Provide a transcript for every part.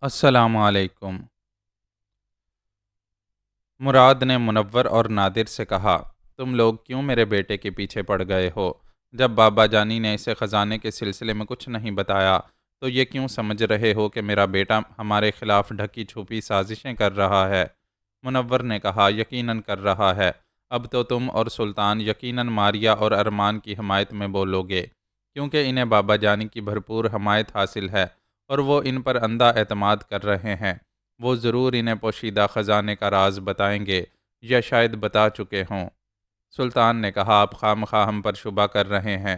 السلام علیکم۔ مراد نے منور اور نادر سے کہا، تم لوگ کیوں میرے بیٹے کے پیچھے پڑ گئے ہو؟ جب بابا جانی نے اسے خزانے کے سلسلے میں کچھ نہیں بتایا تو یہ کیوں سمجھ رہے ہو کہ میرا بیٹا ہمارے خلاف ڈھکی چھپی سازشیں کر رہا ہے؟ منور نے کہا، یقیناً کر رہا ہے۔ اب تو تم اور سلطان یقیناً ماریہ اور ارمان کی حمایت میں بولو گے، کیونکہ انہیں بابا جانی کی بھرپور حمایت حاصل ہے اور وہ ان پر اندھا اعتماد کر رہے ہیں۔ وہ ضرور انہیں پوشیدہ خزانے کا راز بتائیں گے یا شاید بتا چکے ہوں۔ سلطان نے کہا، آپ خواہ مخواہ ہم پر شبہ کر رہے ہیں،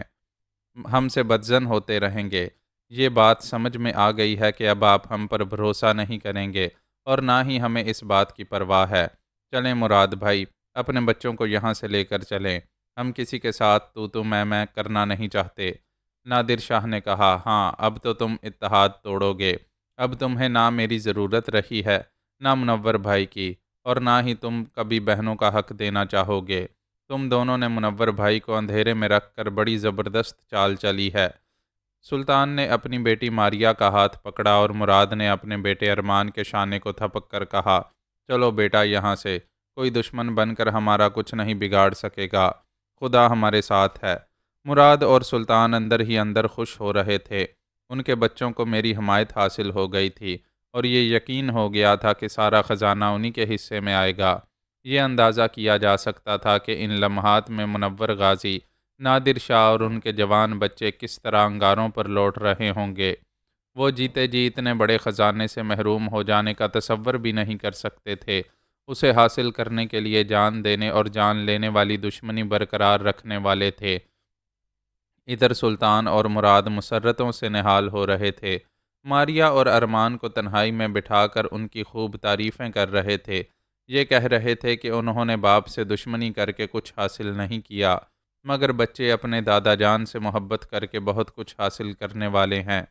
ہم سے بدظن ہوتے رہیں گے۔ یہ بات سمجھ میں آ گئی ہے کہ اب آپ ہم پر بھروسہ نہیں کریں گے اور نہ ہی ہمیں اس بات کی پرواہ ہے۔ چلیں مراد بھائی، اپنے بچوں کو یہاں سے لے کر چلیں۔ ہم کسی کے ساتھ تو میں کرنا نہیں چاہتے۔ نادر شاہ نے کہا، ہاں اب تو تم اتحاد توڑو گے۔ اب تمہیں نہ میری ضرورت رہی ہے، نہ منور بھائی کی، اور نہ ہی تم کبھی بہنوں کا حق دینا چاہو گے۔ تم دونوں نے منور بھائی کو اندھیرے میں رکھ کر بڑی زبردست چال چلی ہے۔ سلطان نے اپنی بیٹی ماریہ کا ہاتھ پکڑا اور مراد نے اپنے بیٹے ارمان کے شانے کو تھپک کر کہا، چلو بیٹا یہاں سے، کوئی دشمن بن کر ہمارا کچھ نہیں بگاڑ سکے گا، خدا ہمارے ساتھ ہے۔ مراد اور سلطان اندر ہی اندر خوش ہو رہے تھے۔ ان کے بچوں کو میری حمایت حاصل ہو گئی تھی اور یہ یقین ہو گیا تھا کہ سارا خزانہ انہی کے حصے میں آئے گا۔ یہ اندازہ کیا جا سکتا تھا کہ ان لمحات میں منور غازی، نادر شاہ اور ان کے جوان بچے کس طرح انگاروں پر لوٹ رہے ہوں گے۔ وہ جیتے جی اتنے بڑے خزانے سے محروم ہو جانے کا تصور بھی نہیں کر سکتے تھے۔ اسے حاصل کرنے کے لیے جان دینے اور جان لینے والی دشمنی برقرار رکھنے والے تھے۔ ادھر سلطان اور مراد مسرتوں سے نہال ہو رہے تھے۔ ماریہ اور ارمان کو تنہائی میں بٹھا کر ان کی خوب تعریفیں کر رہے تھے۔ یہ کہہ رہے تھے کہ انہوں نے باپ سے دشمنی کر کے کچھ حاصل نہیں کیا، مگر بچے اپنے دادا جان سے محبت کر کے بہت کچھ حاصل کرنے والے ہیں۔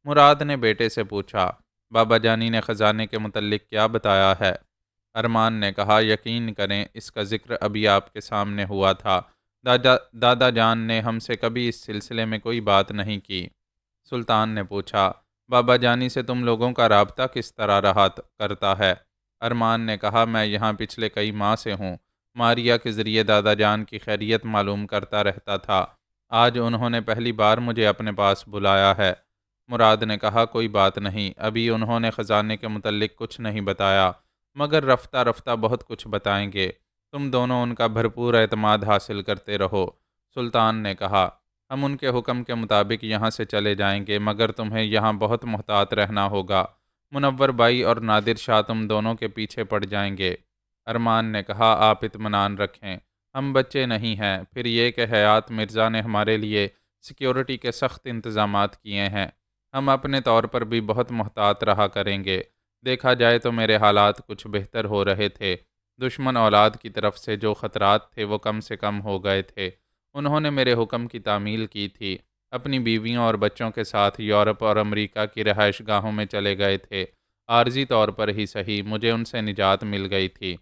مراد نے بیٹے سے پوچھا، بابا جانی نے خزانے کے متعلق کیا بتایا ہے؟ ارمان نے کہا، یقین کریں اس کا ذکر ابھی آپ کے سامنے ہوا تھا۔ دادا جان نے ہم سے کبھی اس سلسلے میں کوئی بات نہیں کی۔ سلطان نے پوچھا، بابا جانی سے تم لوگوں کا رابطہ کس طرح رہا کرتا ہے؟ ارمان نے کہا، میں یہاں پچھلے کئی ماہ سے ہوں۔ ماریہ کے ذریعے دادا جان کی خیریت معلوم کرتا رہتا تھا۔ آج انہوں نے پہلی بار مجھے اپنے پاس بلایا ہے۔ مراد نے کہا، کوئی بات نہیں، ابھی انہوں نے خزانے کے متعلق کچھ نہیں بتایا، مگر رفتہ رفتہ بہت کچھ بتائیں گے۔ تم دونوں ان کا بھرپور اعتماد حاصل کرتے رہو۔ سلطان نے کہا، ہم ان کے حکم کے مطابق یہاں سے چلے جائیں گے، مگر تمہیں یہاں بہت محتاط رہنا ہوگا۔ منور بھائی اور نادر شاہ تم دونوں کے پیچھے پڑ جائیں گے۔ ارمان نے کہا، آپ اطمینان رکھیں، ہم بچے نہیں ہیں، پھر یہ کہ حیات مرزا نے ہمارے لیے سیکیورٹی کے سخت انتظامات کیے ہیں۔ ہم اپنے طور پر بھی بہت محتاط رہا کریں گے۔ دیکھا جائے تو میرے حالات کچھ بہتر ہو رہے تھے۔ دشمن اولاد کی طرف سے جو خطرات تھے وہ کم سے کم ہو گئے تھے۔ انہوں نے میرے حکم کی تعمیل کی تھی، اپنی بیویوں اور بچوں کے ساتھ یورپ اور امریکہ کی رہائش گاہوں میں چلے گئے تھے۔ عارضی طور پر ہی صحیح، مجھے ان سے نجات مل گئی تھی،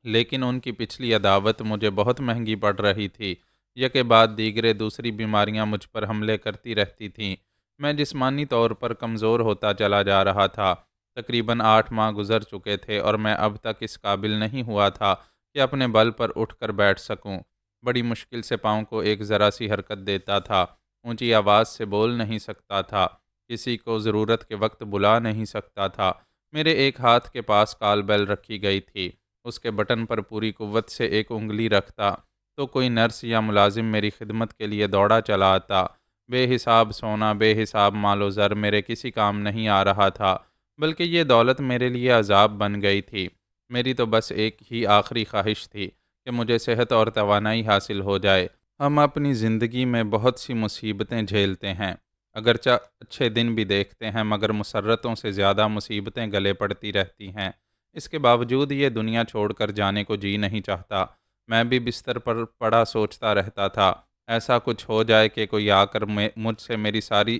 لیکن ان کی پچھلی عداوت مجھے بہت مہنگی پڑ رہی تھی۔ یکے بعد دیگرے دوسری بیماریاں مجھ پر حملے کرتی رہتی تھیں۔ میں جسمانی طور پر کمزور ہوتا چلا جا رہا تھا۔ تقریباً 8 ماہ گزر چکے تھے اور میں اب تک اس قابل نہیں ہوا تھا کہ اپنے بل پر اٹھ کر بیٹھ سکوں۔ بڑی مشکل سے پاؤں کو ایک ذرا سی حرکت دیتا تھا، اونچی آواز سے بول نہیں سکتا تھا، کسی کو ضرورت کے وقت بلا نہیں سکتا تھا۔ میرے ایک ہاتھ کے پاس کال بیل رکھی گئی تھی، اس کے بٹن پر پوری قوت سے ایک انگلی رکھتا تو کوئی نرس یا ملازم میری خدمت کے لیے دوڑا چلا آتا۔ بے حساب سونا، بے حساب مال و زر میرے کسی کام نہیں آ رہا تھا، بلکہ یہ دولت میرے لیے عذاب بن گئی تھی۔ میری تو بس ایک ہی آخری خواہش تھی کہ مجھے صحت اور توانائی حاصل ہو جائے۔ ہم اپنی زندگی میں بہت سی مصیبتیں جھیلتے ہیں، اگرچہ اچھے دن بھی دیکھتے ہیں، مگر مسرتوں سے زیادہ مصیبتیں گلے پڑتی رہتی ہیں۔ اس کے باوجود یہ دنیا چھوڑ کر جانے کو جی نہیں چاہتا۔ میں بھی بستر پر پڑا سوچتا رہتا تھا، ایسا کچھ ہو جائے کہ کوئی آ کر مجھ سے میری ساری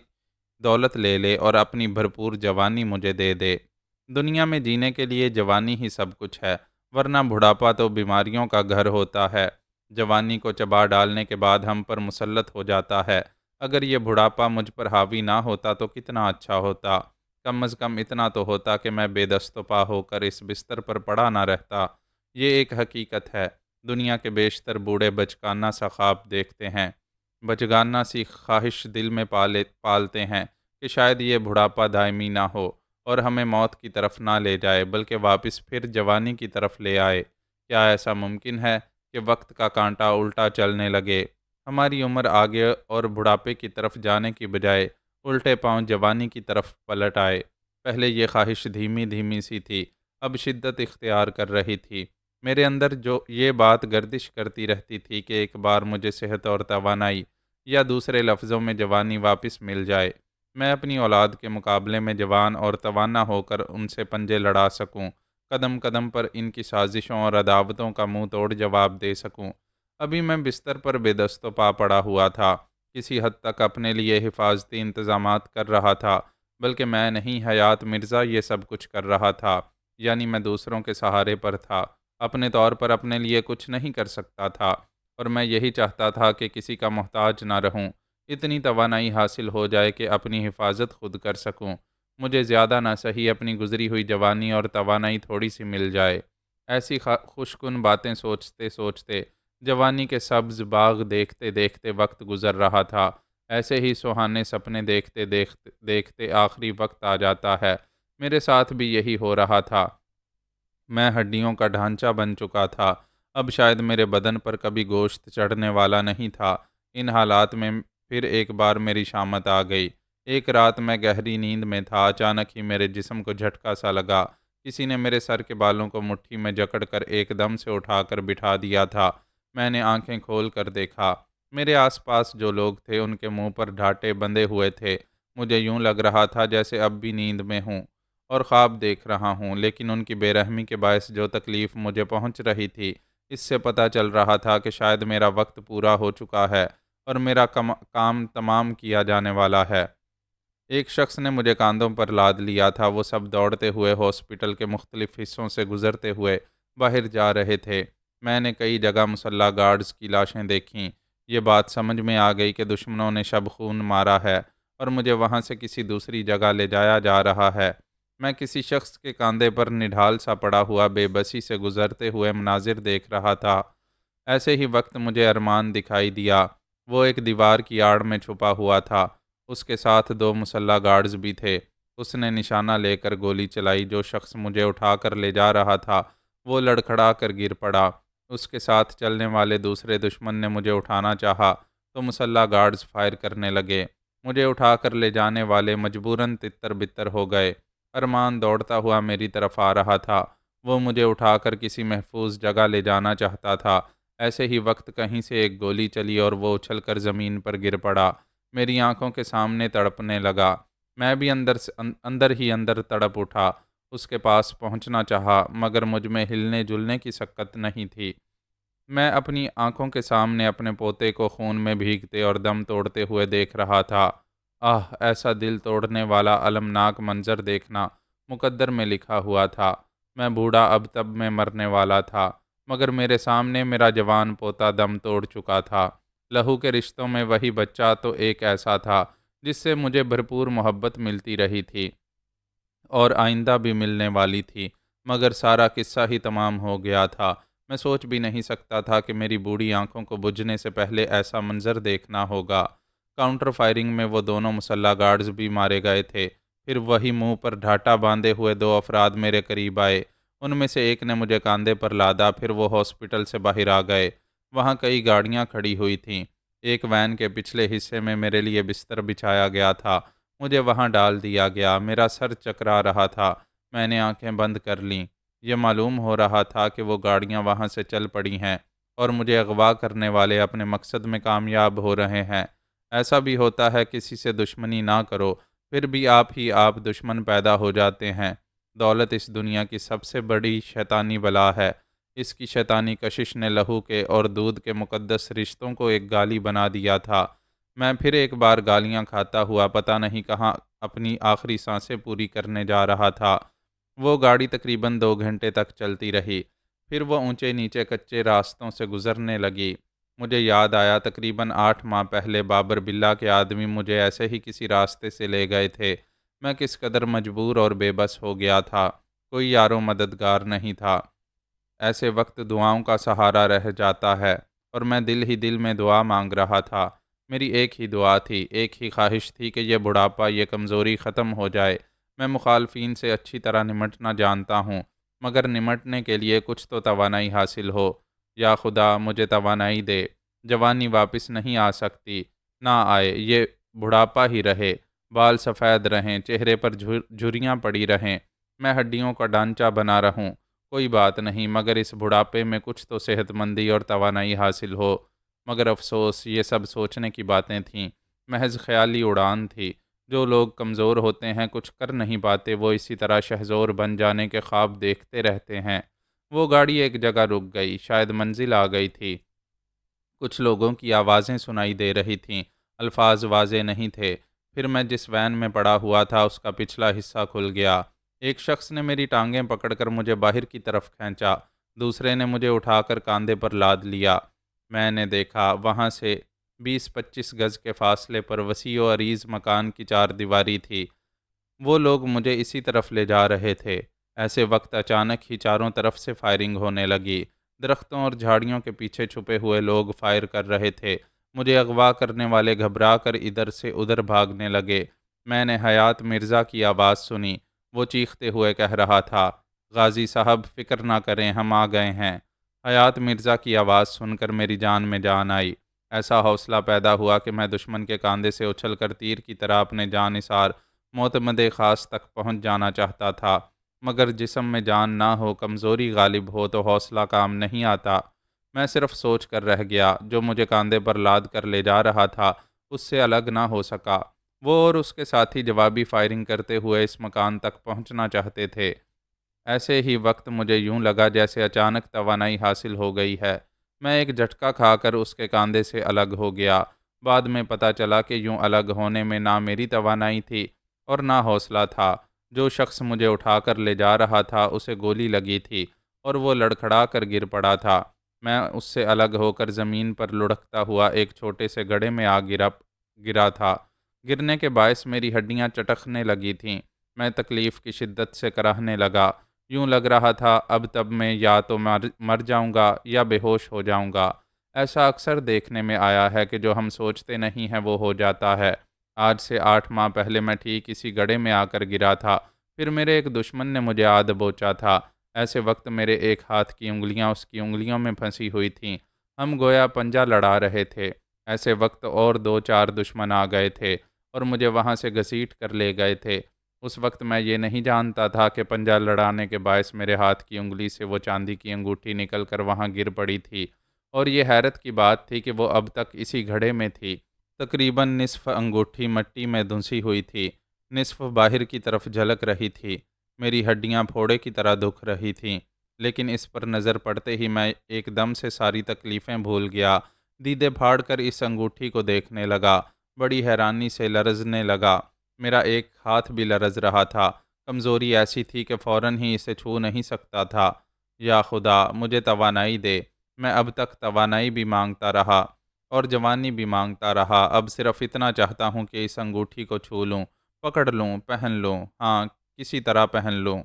دولت لے لے اور اپنی بھرپور جوانی مجھے دے دے۔ دنیا میں جینے کے لیے جوانی ہی سب کچھ ہے، ورنہ بڑھاپا تو بیماریوں کا گھر ہوتا ہے۔ جوانی کو چبا ڈالنے کے بعد ہم پر مسلط ہو جاتا ہے۔ اگر یہ بڑھاپا مجھ پر حاوی نہ ہوتا تو کتنا اچھا ہوتا۔ کم از کم اتنا تو ہوتا کہ میں بے دست و پا ہو کر اس بستر پر پڑا نہ رہتا۔ یہ ایک حقیقت ہے، دنیا کے بیشتر بوڑھے بچگانہ سا خواب دیکھتے ہیں، بچگانہ سی خواہش دل میں پالتے ہیں کہ شاید یہ بڑھاپا دائمی نہ ہو اور ہمیں موت کی طرف نہ لے جائے بلکہ واپس پھر جوانی کی طرف لے آئے۔ کیا ایسا ممکن ہے کہ وقت کا کانٹا الٹا چلنے لگے، ہماری عمر آگے اور بڑھاپے کی طرف جانے کی بجائے الٹے پاؤں جوانی کی طرف پلٹ آئے؟ پہلے یہ خواہش دھیمی دھیمی سی تھی، اب شدت اختیار کر رہی تھی۔ میرے اندر جو یہ بات گردش کرتی رہتی تھی کہ ایک بار مجھے صحت اور توانائی، یا دوسرے لفظوں میں جوانی واپس مل جائے، میں اپنی اولاد کے مقابلے میں جوان اور توانا ہو کر ان سے پنجے لڑا سکوں، قدم قدم پر ان کی سازشوں اور عداوتوں کا منہ توڑ جواب دے سکوں۔ ابھی میں بستر پر بے دست و پا پڑا ہوا تھا، کسی حد تک اپنے لیے حفاظتی انتظامات کر رہا تھا، بلکہ میں نہیں، حیات مرزا یہ سب کچھ کر رہا تھا۔ یعنی میں دوسروں کے سہارے پر تھا، اپنے طور پر اپنے لیے کچھ نہیں کر سکتا تھا، اور میں یہی چاہتا تھا کہ کسی کا محتاج نہ رہوں، اتنی توانائی حاصل ہو جائے کہ اپنی حفاظت خود کر سکوں، مجھے زیادہ نہ سہی اپنی گزری ہوئی جوانی اور توانائی تھوڑی سی مل جائے۔ ایسی خوشکن باتیں سوچتے سوچتے، جوانی کے سبز باغ دیکھتے دیکھتے وقت گزر رہا تھا۔ ایسے ہی سہانے سپنے دیکھتے دیکھتے دیکھتے آخری وقت آ جاتا ہے، میرے ساتھ بھی یہی ہو رہا تھا۔ میں ہڈیوں کا ڈھانچہ بن چکا تھا، اب شاید میرے بدن پر کبھی گوشت چڑھنے والا نہیں تھا۔ ان حالات میں پھر ایک بار میری شامت آ گئی۔ ایک رات میں گہری نیند میں تھا، اچانک ہی میرے جسم کو جھٹکا سا لگا، کسی نے میرے سر کے بالوں کو مٹھی میں جکڑ کر ایک دم سے اٹھا کر بٹھا دیا تھا۔ میں نے آنکھیں کھول کر دیکھا، میرے آس پاس جو لوگ تھے ان کے منہ پر ڈھاٹے بندھے ہوئے تھے، مجھے یوں لگ رہا تھا جیسے اب بھی نیند میں ہوں اور خواب دیکھ رہا ہوں، لیکن ان کی بے رحمی کے باعث جو تکلیف مجھے پہنچ رہی تھی، اس سے پتہ چل رہا تھا کہ شاید میرا وقت پورا ہو چکا ہے اور میرا کام تمام کیا جانے والا ہے۔ ایک شخص نے مجھے کاندھوں پر لاد لیا تھا، وہ سب دوڑتے ہوئے ہاسپٹل کے مختلف حصوں سے گزرتے ہوئے باہر جا رہے تھے۔ میں نے کئی جگہ مسلح گارڈز کی لاشیں دیکھیں، یہ بات سمجھ میں آ گئی کہ دشمنوں نے شب خون مارا ہے اور مجھے وہاں سے کسی دوسری جگہ لے جایا جا رہا ہے۔ میں کسی شخص کے کاندھے پر نڈھال سا پڑا ہوا بے بسی سے گزرتے ہوئے مناظر دیکھ رہا تھا۔ ایسے ہی وقت مجھے ارمان دکھائی دیا، وہ ایک دیوار کی آڑ میں چھپا ہوا تھا، اس کے ساتھ دو مسلح گارڈز بھی تھے۔ اس نے نشانہ لے کر گولی چلائی، جو شخص مجھے اٹھا کر لے جا رہا تھا وہ لڑکھڑا کر گر پڑا۔ اس کے ساتھ چلنے والے دوسرے دشمن نے مجھے اٹھانا چاہا تو مسلح گارڈز فائر کرنے لگے، مجھے اٹھا کر لے جانے والے مجبوراً تتر بتر ہو گئے۔ ارمان دوڑتا ہوا میری طرف آ رہا تھا، وہ مجھے اٹھا کر کسی محفوظ جگہ لے جانا چاہتا تھا۔ ایسے ہی وقت کہیں سے ایک گولی چلی اور وہ اچھل کر زمین پر گر پڑا، میری آنکھوں کے سامنے تڑپنے لگا۔ میں بھی اندر ہی اندر تڑپ اٹھا، اس کے پاس پہنچنا چاہا، مگر مجھ میں ہلنے جلنے کی سکت نہیں تھی۔ میں اپنی آنکھوں کے سامنے اپنے پوتے کو خون میں بھیگتے اور دم توڑتے ہوئے دیکھ رہا تھا۔ ایسا دل توڑنے والا المناک منظر دیکھنا مقدر میں لکھا ہوا تھا۔ میں بوڑھا اب تب میں مرنے والا تھا، مگر میرے سامنے میرا جوان پوتا دم توڑ چکا تھا۔ لہو کے رشتوں میں وہی بچہ تو ایک ایسا تھا جس سے مجھے بھرپور محبت ملتی رہی تھی اور آئندہ بھی ملنے والی تھی، مگر سارا قصہ ہی تمام ہو گیا تھا۔ میں سوچ بھی نہیں سکتا تھا کہ میری بوڑھی آنکھوں کو بجھنے سے پہلے ایسا منظر دیکھنا ہوگا۔ کاؤنٹر فائرنگ میں وہ دونوں مسلح گارڈز بھی مارے گئے تھے۔ پھر وہی منہ پر ڈھاٹا باندھے ہوئے دو افراد میرے قریب آئے، ان میں سے ایک نے مجھے کاندھے پر لادا، پھر وہ ہاسپٹل سے باہر آ گئے۔ وہاں کئی گاڑیاں کھڑی ہوئی تھیں، ایک وین کے پچھلے حصے میں میرے لیے بستر بچھایا گیا تھا، مجھے وہاں ڈال دیا گیا۔ میرا سر چکرا رہا تھا، میں نے آنکھیں بند کر لیں۔ یہ معلوم ہو رہا تھا کہ وہ گاڑیاں وہاں سے چل پڑی ہیں اور مجھے اغوا کرنے والے اپنے مقصد میں کامیاب ہو رہے ہیں۔ ایسا بھی ہوتا ہے، کسی سے دشمنی نہ کرو، پھر بھی آپ ہی آپ دشمن پیدا ہو جاتے ہیں۔ دولت اس دنیا کی سب سے بڑی شیطانی بلا ہے، اس کی شیطانی کشش نے لہو کے اور دودھ کے مقدس رشتوں کو ایک گالی بنا دیا تھا۔ میں پھر ایک بار گالیاں کھاتا ہوا پتہ نہیں کہاں اپنی آخری سانسیں پوری کرنے جا رہا تھا۔ وہ گاڑی تقریباً 2 گھنٹے تک چلتی رہی، پھر وہ اونچے نیچے کچے راستوں سے گزرنے لگی۔ مجھے یاد آیا تقریباً 8 ماہ پہلے بابر بلّہ کے آدمی مجھے ایسے ہی کسی راستے سے لے گئے تھے۔ میں کس قدر مجبور اور بے بس ہو گیا تھا، کوئی یار و مددگار نہیں تھا۔ ایسے وقت دعاؤں کا سہارا رہ جاتا ہے، اور میں دل ہی دل میں دعا مانگ رہا تھا۔ میری ایک ہی دعا تھی، ایک ہی خواہش تھی کہ یہ بڑھاپا، یہ کمزوری ختم ہو جائے۔ میں مخالفین سے اچھی طرح نمٹنا جانتا ہوں، مگر نمٹنے کے لیے کچھ تو توانائی حاصل ہو۔ یا خدا مجھے توانائی دے۔ جوانی واپس نہیں آ سکتی، نہ آئے، یہ بڑھاپا ہی رہے، بال سفید رہیں، چہرے پر جھریاں پڑی رہیں، میں ہڈیوں کا ڈھانچہ بنا رہوں، کوئی بات نہیں، مگر اس بڑھاپے میں کچھ تو صحت مندی اور توانائی حاصل ہو۔ مگر افسوس، یہ سب سوچنے کی باتیں تھیں، محض خیالی اڑان تھی۔ جو لوگ کمزور ہوتے ہیں، کچھ کر نہیں پاتے، وہ اسی طرح شہزور بن جانے کے خواب دیکھتے رہتے ہیں۔ وہ گاڑی ایک جگہ رک گئی، شاید منزل آ گئی تھی۔ کچھ لوگوں کی آوازیں سنائی دے رہی تھیں، الفاظ واضح نہیں تھے۔ پھر میں جس وین میں پڑا ہوا تھا اس کا پچھلا حصہ کھل گیا۔ ایک شخص نے میری ٹانگیں پکڑ کر مجھے باہر کی طرف کھینچا، دوسرے نے مجھے اٹھا کر کاندھے پر لاد لیا۔ میں نے دیکھا وہاں سے 20-25 گز کے فاصلے پر وسیع و عریض مکان کی چار دیواری تھی۔ وہ لوگ مجھے اسی طرف لے جا رہے تھے۔ ایسے وقت اچانک ہی چاروں طرف سے فائرنگ ہونے لگی۔ درختوں اور جھاڑیوں کے پیچھے چھپے ہوئے لوگ فائر کر رہے تھے۔ مجھے اغوا کرنے والے گھبرا کر ادھر سے ادھر بھاگنے لگے۔ میں نے حیات مرزا کی آواز سنی۔ وہ چیختے ہوئے کہہ رہا تھا، غازی صاحب فکر نہ کریں، ہم آ گئے ہیں۔ حیات مرزا کی آواز سن کر میری جان میں جان آئی۔ ایسا حوصلہ پیدا ہوا کہ میں دشمن کے کاندھے سے اچھل کر تیر کی طرح اپنے جان نثار معتمد خاص تک پہنچ جانا چاہتا تھا، مگر جسم میں جان نہ ہو، کمزوری غالب ہو تو حوصلہ کام نہیں آتا۔ میں صرف سوچ کر رہ گیا۔ جو مجھے کاندھے پر لاد کر لے جا رہا تھا اس سے الگ نہ ہو سکا۔ وہ اور اس کے ساتھی جوابی فائرنگ کرتے ہوئے اس مکان تک پہنچنا چاہتے تھے۔ ایسے ہی وقت مجھے یوں لگا جیسے اچانک توانائی حاصل ہو گئی ہے۔ میں ایک جھٹکا کھا کر اس کے کاندھے سے الگ ہو گیا۔ بعد میں پتہ چلا کہ یوں الگ ہونے میں نہ میری توانائی تھی اور نہ حوصلہ تھا۔ جو شخص مجھے اٹھا کر لے جا رہا تھا اسے گولی لگی تھی اور وہ لڑکھڑا کر گر پڑا تھا۔ میں اس سے الگ ہو کر زمین پر لڑھکتا ہوا ایک چھوٹے سے گڑھے میں گرا تھا۔ گرنے کے باعث میری ہڈیاں چٹکنے لگی تھیں۔ میں تکلیف کی شدت سے کراہنے لگا۔ یوں لگ رہا تھا اب تب میں یا تو مر جاؤں گا یا بے ہوش ہو جاؤں گا۔ ایسا اکثر دیکھنے میں آیا ہے کہ جو ہم سوچتے نہیں ہیں وہ ہو جاتا ہے۔ آج سے 8 ماہ پہلے میں ٹھیک اسی گڑھے میں آ کر گرا تھا۔ پھر میرے ایک دشمن نے مجھے آ دبوچا تھا۔ ایسے وقت میرے ایک ہاتھ کی انگلیاں اس کی انگلیوں میں پھنسی ہوئی تھیں۔ ہم گویا پنجہ لڑا رہے تھے۔ ایسے وقت اور 2-4 دشمن آ گئے تھے اور مجھے وہاں سے گھسیٹ کر لے گئے تھے۔ اس وقت میں یہ نہیں جانتا تھا کہ پنجہ لڑانے کے باعث میرے ہاتھ کی انگلی سے وہ چاندی کی انگوٹھی نکل کر وہاں گر پڑی تھی، اور یہ حیرت کی بات تھی کہ وہ اب تک اسی گھڑے میں تھی۔ تقریباً نصف انگوٹھی مٹی میں دھنسی ہوئی تھی، نصف باہر کی طرف جھلک رہی تھی۔ میری ہڈیاں پھوڑے کی طرح دکھ رہی تھیں، لیکن اس پر نظر پڑتے ہی میں ایک دم سے ساری تکلیفیں بھول گیا۔ دیدے پھاڑ کر اس انگوٹھی کو دیکھنے لگا، بڑی حیرانی سے لرزنے لگا۔ میرا ایک ہاتھ بھی لرز رہا تھا۔ کمزوری ایسی تھی کہ فوراً ہی اسے چھو نہیں سکتا تھا۔ یا خدا مجھے توانائی دے۔ میں اب تک توانائی بھی مانگتا رہا اور جوانی بھی مانگتا رہا۔ اب صرف اتنا چاہتا ہوں کہ اس انگوٹھی کو چھو لوں، پکڑ لوں، پہن لوں، ہاں کسی طرح پہن لوں۔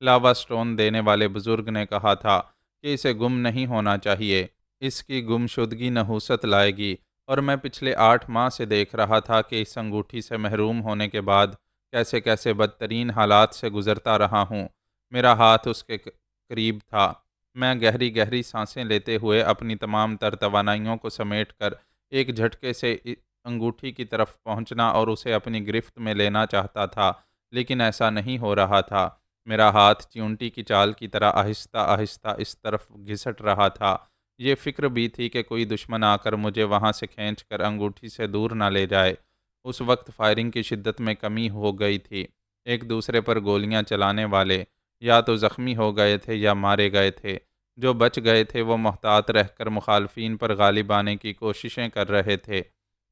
لاوا سٹون دینے والے بزرگ نے کہا تھا کہ اسے گم نہیں ہونا چاہیے، اس کی گم شدگی نحوست لائے گی، اور میں پچھلے 8 ماہ سے دیکھ رہا تھا کہ اس انگوٹھی سے محروم ہونے کے بعد کیسے کیسے بدترین حالات سے گزرتا رہا ہوں۔ میرا ہاتھ اس کے قریب تھا۔ میں گہری گہری سانسیں لیتے ہوئے اپنی تمام تر توانائیوں کو سمیٹ کر ایک جھٹکے سے انگوٹھی کی طرف پہنچنا اور اسے اپنی گرفت میں لینا چاہتا تھا، لیکن ایسا نہیں ہو رہا تھا۔ میرا ہاتھ چیونٹی کی چال کی طرح آہستہ آہستہ اس طرف گھسٹ رہا تھا۔ یہ فکر بھی تھی کہ کوئی دشمن آ کر مجھے وہاں سے کھینچ کر انگوٹھی سے دور نہ لے جائے۔ اس وقت فائرنگ کی شدت میں کمی ہو گئی تھی۔ ایک دوسرے پر گولیاں چلانے والے یا تو زخمی ہو گئے تھے یا مارے گئے تھے۔ جو بچ گئے تھے وہ محتاط رہ کر مخالفین پر غالب آنے کی کوششیں کر رہے تھے۔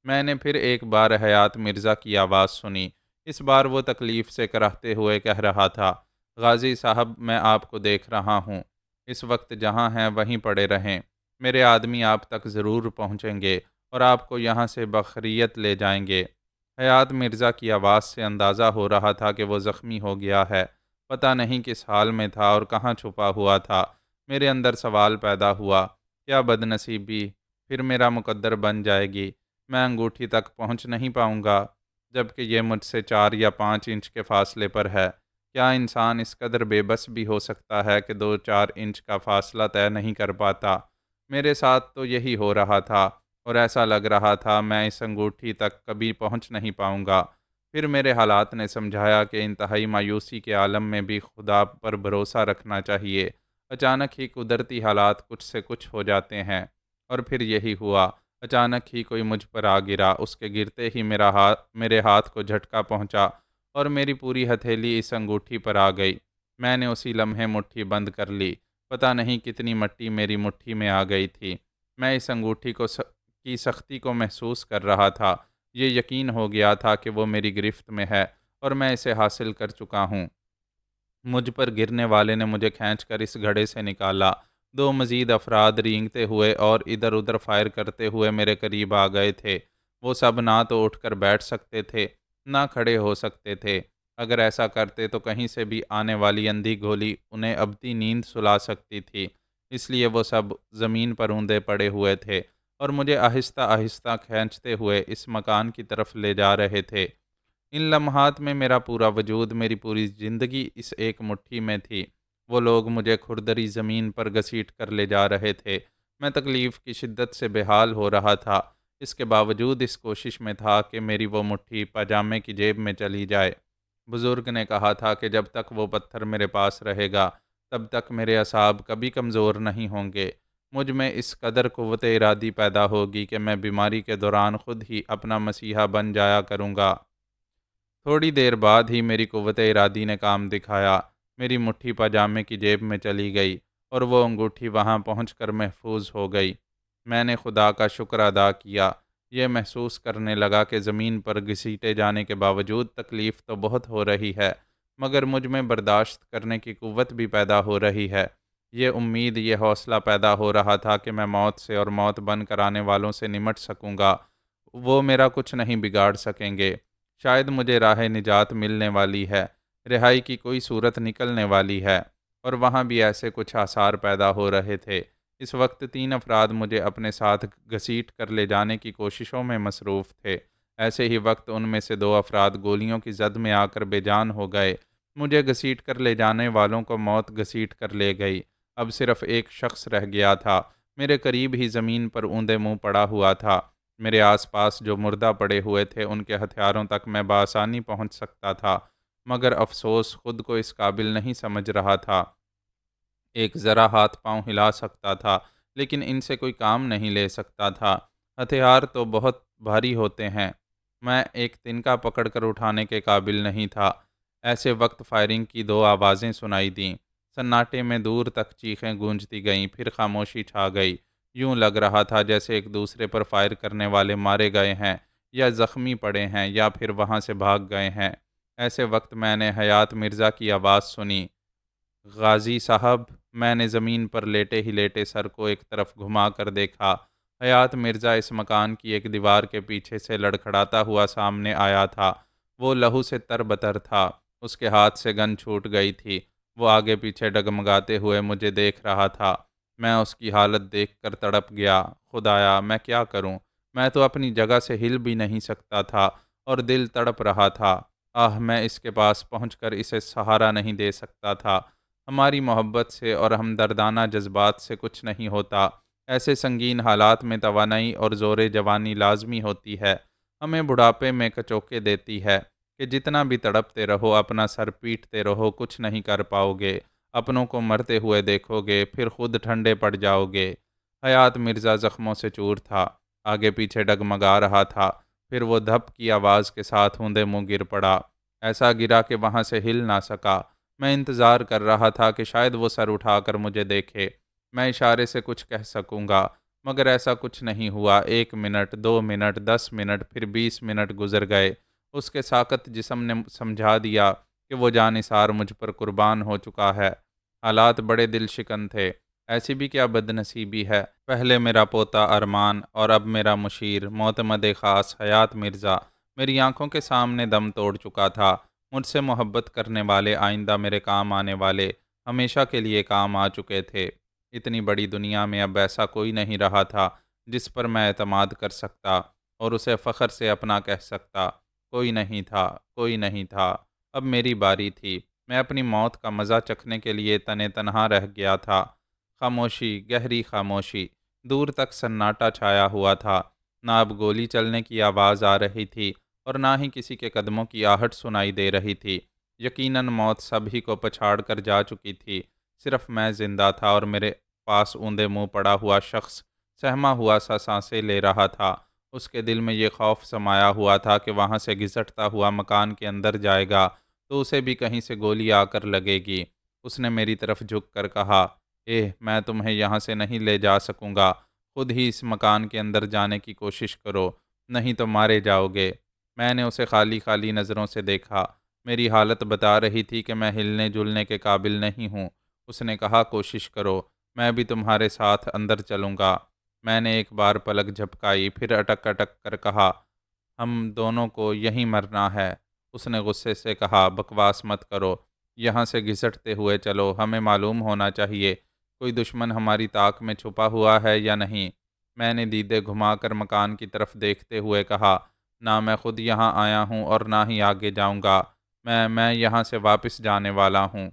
میں نے پھر ایک بار حیات مرزا کی آواز سنی۔ اس بار وہ تکلیف سے کراہتے ہوئے کہہ رہا تھا، غازی صاحب میں آپ کو دیکھ رہا ہوں، اس وقت جہاں ہیں وہیں پڑے رہیں، میرے آدمی آپ تک ضرور پہنچیں گے اور آپ کو یہاں سے بخیریت لے جائیں گے۔ حیات مرزا کی آواز سے اندازہ ہو رہا تھا کہ وہ زخمی ہو گیا ہے، پتہ نہیں کس حال میں تھا اور کہاں چھپا ہوا تھا۔ میرے اندر سوال پیدا ہوا، کیا بدنصیبی پھر میرا مقدر بن جائے گی؟ میں انگوٹھی تک پہنچ نہیں پاؤں گا، جبکہ یہ مجھ سے 4 یا 5 انچ کے فاصلے پر ہے۔ کیا انسان اس قدر بے بس بھی ہو سکتا ہے کہ 2 4 انچ کا فاصلہ طے نہیں کر پاتا؟ میرے ساتھ تو یہی ہو رہا تھا، اور ایسا لگ رہا تھا میں اس انگوٹھی تک کبھی پہنچ نہیں پاؤں گا۔ پھر میرے حالات نے سمجھایا کہ انتہائی مایوسی کے عالم میں بھی خدا پر بھروسہ رکھنا چاہیے۔ اچانک ہی قدرتی حالات کچھ سے کچھ ہو جاتے ہیں، اور پھر یہی ہوا۔ اچانک ہی کوئی مجھ پر آ گرا، اس کے گرتے ہی میرے ہاتھ کو جھٹکا پہنچا اور میری پوری ہتھیلی اس انگوٹھی پر آ گئی۔ میں نے اسی لمحے مٹھی بند کر لی۔ پتہ نہیں کتنی مٹی میری مٹھی میں آ گئی تھی۔ میں اس انگوٹھی کی سختی کو محسوس کر رہا تھا۔ یہ یقین ہو گیا تھا کہ وہ میری گرفت میں ہے اور میں اسے حاصل کر چکا ہوں۔ مجھ پر گرنے والے نے مجھے کھینچ کر اس گھڑے سے نکالا۔ 2 مزید افراد رینگتے ہوئے اور ادھر ادھر فائر کرتے ہوئے میرے قریب آ گئے تھے۔ وہ سب نہ تو اٹھ کر بیٹھ سکتے تھے، نہ کھڑے ہو سکتے تھے۔ اگر ایسا کرتے تو کہیں سے بھی آنے والی اندھی گولی انہیں ابدی نیند سلا سکتی تھی۔ اس لیے وہ سب زمین پر اوندے پڑے ہوئے تھے اور مجھے آہستہ آہستہ کھینچتے ہوئے اس مکان کی طرف لے جا رہے تھے۔ ان لمحات میں میرا پورا وجود، میری پوری زندگی اس ایک مٹھی میں تھی۔ وہ لوگ مجھے کھردری زمین پر گھسیٹ کر لے جا رہے تھے۔ میں تکلیف کی شدت سے بے حال ہو رہا تھا، اس کے باوجود اس کوشش میں تھا کہ میری وہ مٹھی پاجامے کی جیب میں چلی جائے۔ بزرگ نے کہا تھا کہ جب تک وہ پتھر میرے پاس رہے گا، تب تک میرے اعصاب کبھی کمزور نہیں ہوں گے۔ مجھ میں اس قدر قوت ارادی پیدا ہوگی کہ میں بیماری کے دوران خود ہی اپنا مسیحا بن جایا کروں گا۔ تھوڑی دیر بعد ہی میری قوت ارادی نے کام دکھایا۔ میری مٹھی پاجامے کی جیب میں چلی گئی اور وہ انگوٹھی وہاں پہنچ کر محفوظ ہو گئی۔ میں نے خدا کا شکر ادا کیا۔ یہ محسوس کرنے لگا کہ زمین پر گھسیٹے جانے کے باوجود تکلیف تو بہت ہو رہی ہے، مگر مجھ میں برداشت کرنے کی قوت بھی پیدا ہو رہی ہے۔ یہ امید، یہ حوصلہ پیدا ہو رہا تھا کہ میں موت سے اور موت بن کر آنے والوں سے نمٹ سکوں گا۔ وہ میرا کچھ نہیں بگاڑ سکیں گے۔ شاید مجھے راہ نجات ملنے والی ہے، رہائی کی کوئی صورت نکلنے والی ہے۔ اور وہاں بھی ایسے کچھ آثار پیدا ہو رہے تھے۔ اس وقت 3 افراد مجھے اپنے ساتھ گھسیٹ کر لے جانے کی کوششوں میں مصروف تھے۔ ایسے ہی وقت ان میں سے 2 افراد گولیوں کی زد میں آ کر بے جان ہو گئے۔ مجھے گھسیٹ کر لے جانے والوں کو موت گھسیٹ کر لے گئی۔ اب صرف ایک شخص رہ گیا تھا، میرے قریب ہی زمین پر اوندے منہ پڑا ہوا تھا۔ میرے آس پاس جو مردہ پڑے ہوئے تھے، ان کے ہتھیاروں تک میں بآسانی پہنچ سکتا تھا، مگر افسوس خود کو اس قابل نہیں سمجھ رہا تھا۔ ایک ذرا ہاتھ پاؤں ہلا سکتا تھا، لیکن ان سے کوئی کام نہیں لے سکتا تھا۔ ہتھیار تو بہت بھاری ہوتے ہیں، میں ایک تنکا پکڑ کر اٹھانے کے قابل نہیں تھا۔ ایسے وقت فائرنگ کی 2 آوازیں سنائی دیں۔ سناٹے میں دور تک چیخیں گونجتی گئیں، پھر خاموشی چھا گئی۔ یوں لگ رہا تھا جیسے ایک دوسرے پر فائر کرنے والے مارے گئے ہیں، یا زخمی پڑے ہیں، یا پھر وہاں سے بھاگ گئے ہیں۔ ایسے وقت میں نے حیات مرزا کی آواز سنی، غازی صاحب۔ میں نے زمین پر لیٹے ہی لیٹے سر کو ایک طرف گھما کر دیکھا۔ حیات مرزا اس مکان کی ایک دیوار کے پیچھے سے لڑکھڑاتا ہوا سامنے آیا تھا۔ وہ لہو سے تر بتر تھا، اس کے ہاتھ سے گن چھوٹ گئی تھی۔ وہ آگے پیچھے ڈگمگاتے ہوئے مجھے دیکھ رہا تھا۔ میں اس کی حالت دیکھ کر تڑپ گیا۔ خدایا، میں کیا کروں؟ میں تو اپنی جگہ سے ہل بھی نہیں سکتا تھا اور دل تڑپ رہا تھا۔ میں اس کے پاس پہنچ کر اسے سہارا نہیں دے سکتا تھا۔ ہماری محبت سے اور ہمدردانہ جذبات سے کچھ نہیں ہوتا۔ ایسے سنگین حالات میں توانائی اور زور جوانی لازمی ہوتی ہے۔ ہمیں بڑھاپے میں کچوکے دیتی ہے کہ جتنا بھی تڑپتے رہو، اپنا سر پیٹتے رہو، کچھ نہیں کر پاؤ گے۔ اپنوں کو مرتے ہوئے دیکھو گے، پھر خود ٹھنڈے پڑ جاؤ گے۔ حیات مرزا زخموں سے چور تھا، آگے پیچھے ڈگمگا رہا تھا۔ پھر وہ دھپ کی آواز کے ساتھ اوندے منہ گر پڑا۔ ایسا گرا کہ وہاں سے ہل نہ سکا۔ میں انتظار کر رہا تھا کہ شاید وہ سر اٹھا کر مجھے دیکھے، میں اشارے سے کچھ کہہ سکوں گا، مگر ایسا کچھ نہیں ہوا۔ 1 منٹ، 2 منٹ، 10 منٹ، پھر 20 منٹ گزر گئے۔ اس کے ساکت جسم نے سمجھا دیا کہ وہ جانثار مجھ پر قربان ہو چکا ہے۔ حالات بڑے دل شکن تھے۔ ایسی بھی کیا بدنصیبی ہے، پہلے میرا پوتا ارمان اور اب میرا مشیر معتمد خاص حیات مرزا میری آنکھوں کے سامنے دم توڑ چکا تھا۔ مجھ سے محبت کرنے والے، آئندہ میرے کام آنے والے، ہمیشہ کے لیے کام آ چکے تھے۔ اتنی بڑی دنیا میں اب ایسا کوئی نہیں رہا تھا جس پر میں اعتماد کر سکتا اور اسے فخر سے اپنا کہہ سکتا۔ کوئی نہیں تھا، کوئی نہیں تھا۔ اب میری باری تھی۔ میں اپنی موت کا مزہ چکھنے کے لیے تنہا رہ گیا تھا۔ خاموشی، گہری خاموشی، دور تک سناٹا چھایا ہوا تھا۔ نہ اب گولی چلنے کی آواز آ رہی تھی اور نہ ہی کسی کے قدموں کی آہٹ سنائی دے رہی تھی۔ یقیناً موت سبھی کو پچھاڑ کر جا چکی تھی۔ صرف میں زندہ تھا اور میرے پاس اوندے منہ پڑا ہوا شخص سہما ہوا سا سانسیں لے رہا تھا۔ اس کے دل میں یہ خوف سمایا ہوا تھا کہ وہاں سے گھسٹتا ہوا مکان کے اندر جائے گا تو اسے بھی کہیں سے گولی آ کر لگے گی۔ اس نے میری طرف جھک کر کہا، میں تمہیں یہاں سے نہیں لے جا سکوں گا۔ خود ہی اس مکان کے اندر جانے کی کوشش کرو، نہیں تو مارے جاؤ گے۔ میں نے اسے خالی خالی نظروں سے دیکھا۔ میری حالت بتا رہی تھی کہ میں ہلنے جلنے کے قابل نہیں ہوں۔ اس نے کہا، کوشش کرو، میں بھی تمہارے ساتھ اندر چلوں گا۔ میں نے ایک بار پلک جھپکائی، پھر اٹک اٹک کر کہا، ہم دونوں کو یہیں مرنا ہے۔ اس نے غصے سے کہا، بکواس مت کرو، یہاں سے گھسٹتے ہوئے چلو، ہمیں معلوم ہونا چاہیے کوئی دشمن ہماری طاق میں چھپا ہوا ہے یا نہیں۔ میں نے دیدے گھما کر مکان کی طرف دیکھتے ہوئے کہا، نہ میں خود یہاں آیا ہوں اور نہ ہی آگے جاؤں گا، میں یہاں سے واپس جانے والا ہوں۔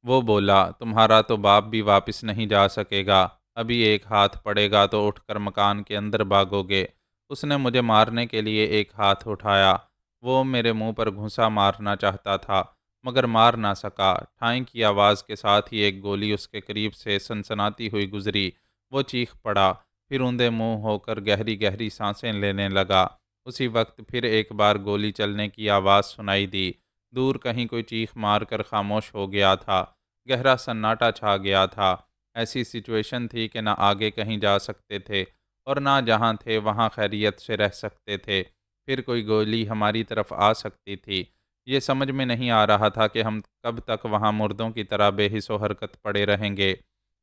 وہ بولا، تمہارا تو باپ بھی واپس نہیں جا سکے گا، ابھی ایک ہاتھ پڑے گا تو اٹھ کر مکان کے اندر بھاگو گے۔ اس نے مجھے مارنے کے لیے ایک ہاتھ اٹھایا۔ وہ میرے منہ پر گھونسا مارنا چاہتا تھا مگر مار نہ سکا۔ ٹھائیں کی آواز کے ساتھ ہی ایک گولی اس کے قریب سے سنسناتی ہوئی گزری۔ وہ چیخ پڑا، پھر اوندے منہ ہو کر گہری گہری سانسیں لینے لگا۔ اسی وقت پھر ایک بار گولی چلنے کی آواز سنائی دی۔ دور کہیں کوئی چیخ مار کر خاموش ہو گیا تھا۔ گہرا سناٹا چھا گیا تھا۔ ایسی سچویشن تھی کہ نہ آگے کہیں جا سکتے تھے اور نہ جہاں تھے وہاں خیریت سے رہ سکتے تھے۔ پھر کوئی گولی ہماری طرف آ سکتی تھی۔ یہ سمجھ میں نہیں آ رہا تھا کہ ہم کب تک وہاں مردوں کی طرح بے حس و حرکت پڑے رہیں گے۔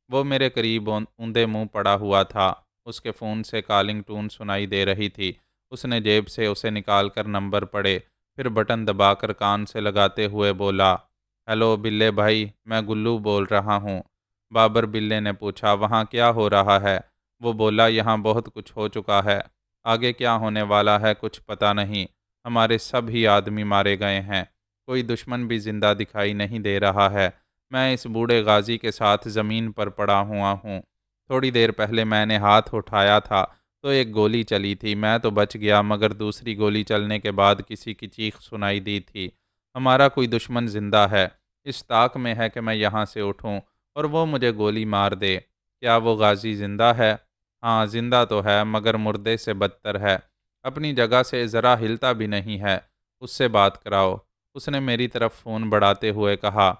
وہ میرے قریب اوندے منہ پڑا ہوا تھا۔ اس کے فون سے کالنگ ٹون سنائی دے رہی تھی۔ اس نے جیب سے اسے نکال کر نمبر پڑھے، پھر بٹن دبا کر کان سے لگاتے ہوئے بولا، ہیلو بلے بھائی، میں گلو بول رہا ہوں۔ بابر بلے نے پوچھا، وہاں کیا ہو رہا ہے؟ وہ بولا، یہاں بہت کچھ ہو چکا ہے، آگے کیا ہونے والا ہے کچھ پتہ نہیں۔ ہمارے سب ہی آدمی مارے گئے ہیں، کوئی دشمن بھی زندہ دکھائی نہیں دے رہا ہے۔ میں اس بوڑھے غازی کے ساتھ زمین پر پڑا ہوا ہوں۔ تھوڑی دیر پہلے میں نے ہاتھ اٹھایا تھا تو ایک گولی چلی تھی، میں تو بچ گیا مگر دوسری گولی چلنے کے بعد کسی کی چیخ سنائی دی تھی، ہمارا کوئی دشمن زندہ ہے، اس طاق میں ہے کہ میں یہاں سے اٹھوں اور وہ مجھے گولی مار دے۔ کیا وہ غازی زندہ ہے؟ ہاں زندہ تو ہے مگر مردے سے بدتر ہے، اپنی جگہ سے ذرا ہلتا بھی نہیں ہے، اس سے بات کراؤ۔ اس نے میری طرف فون بڑھاتے ہوئے کہا،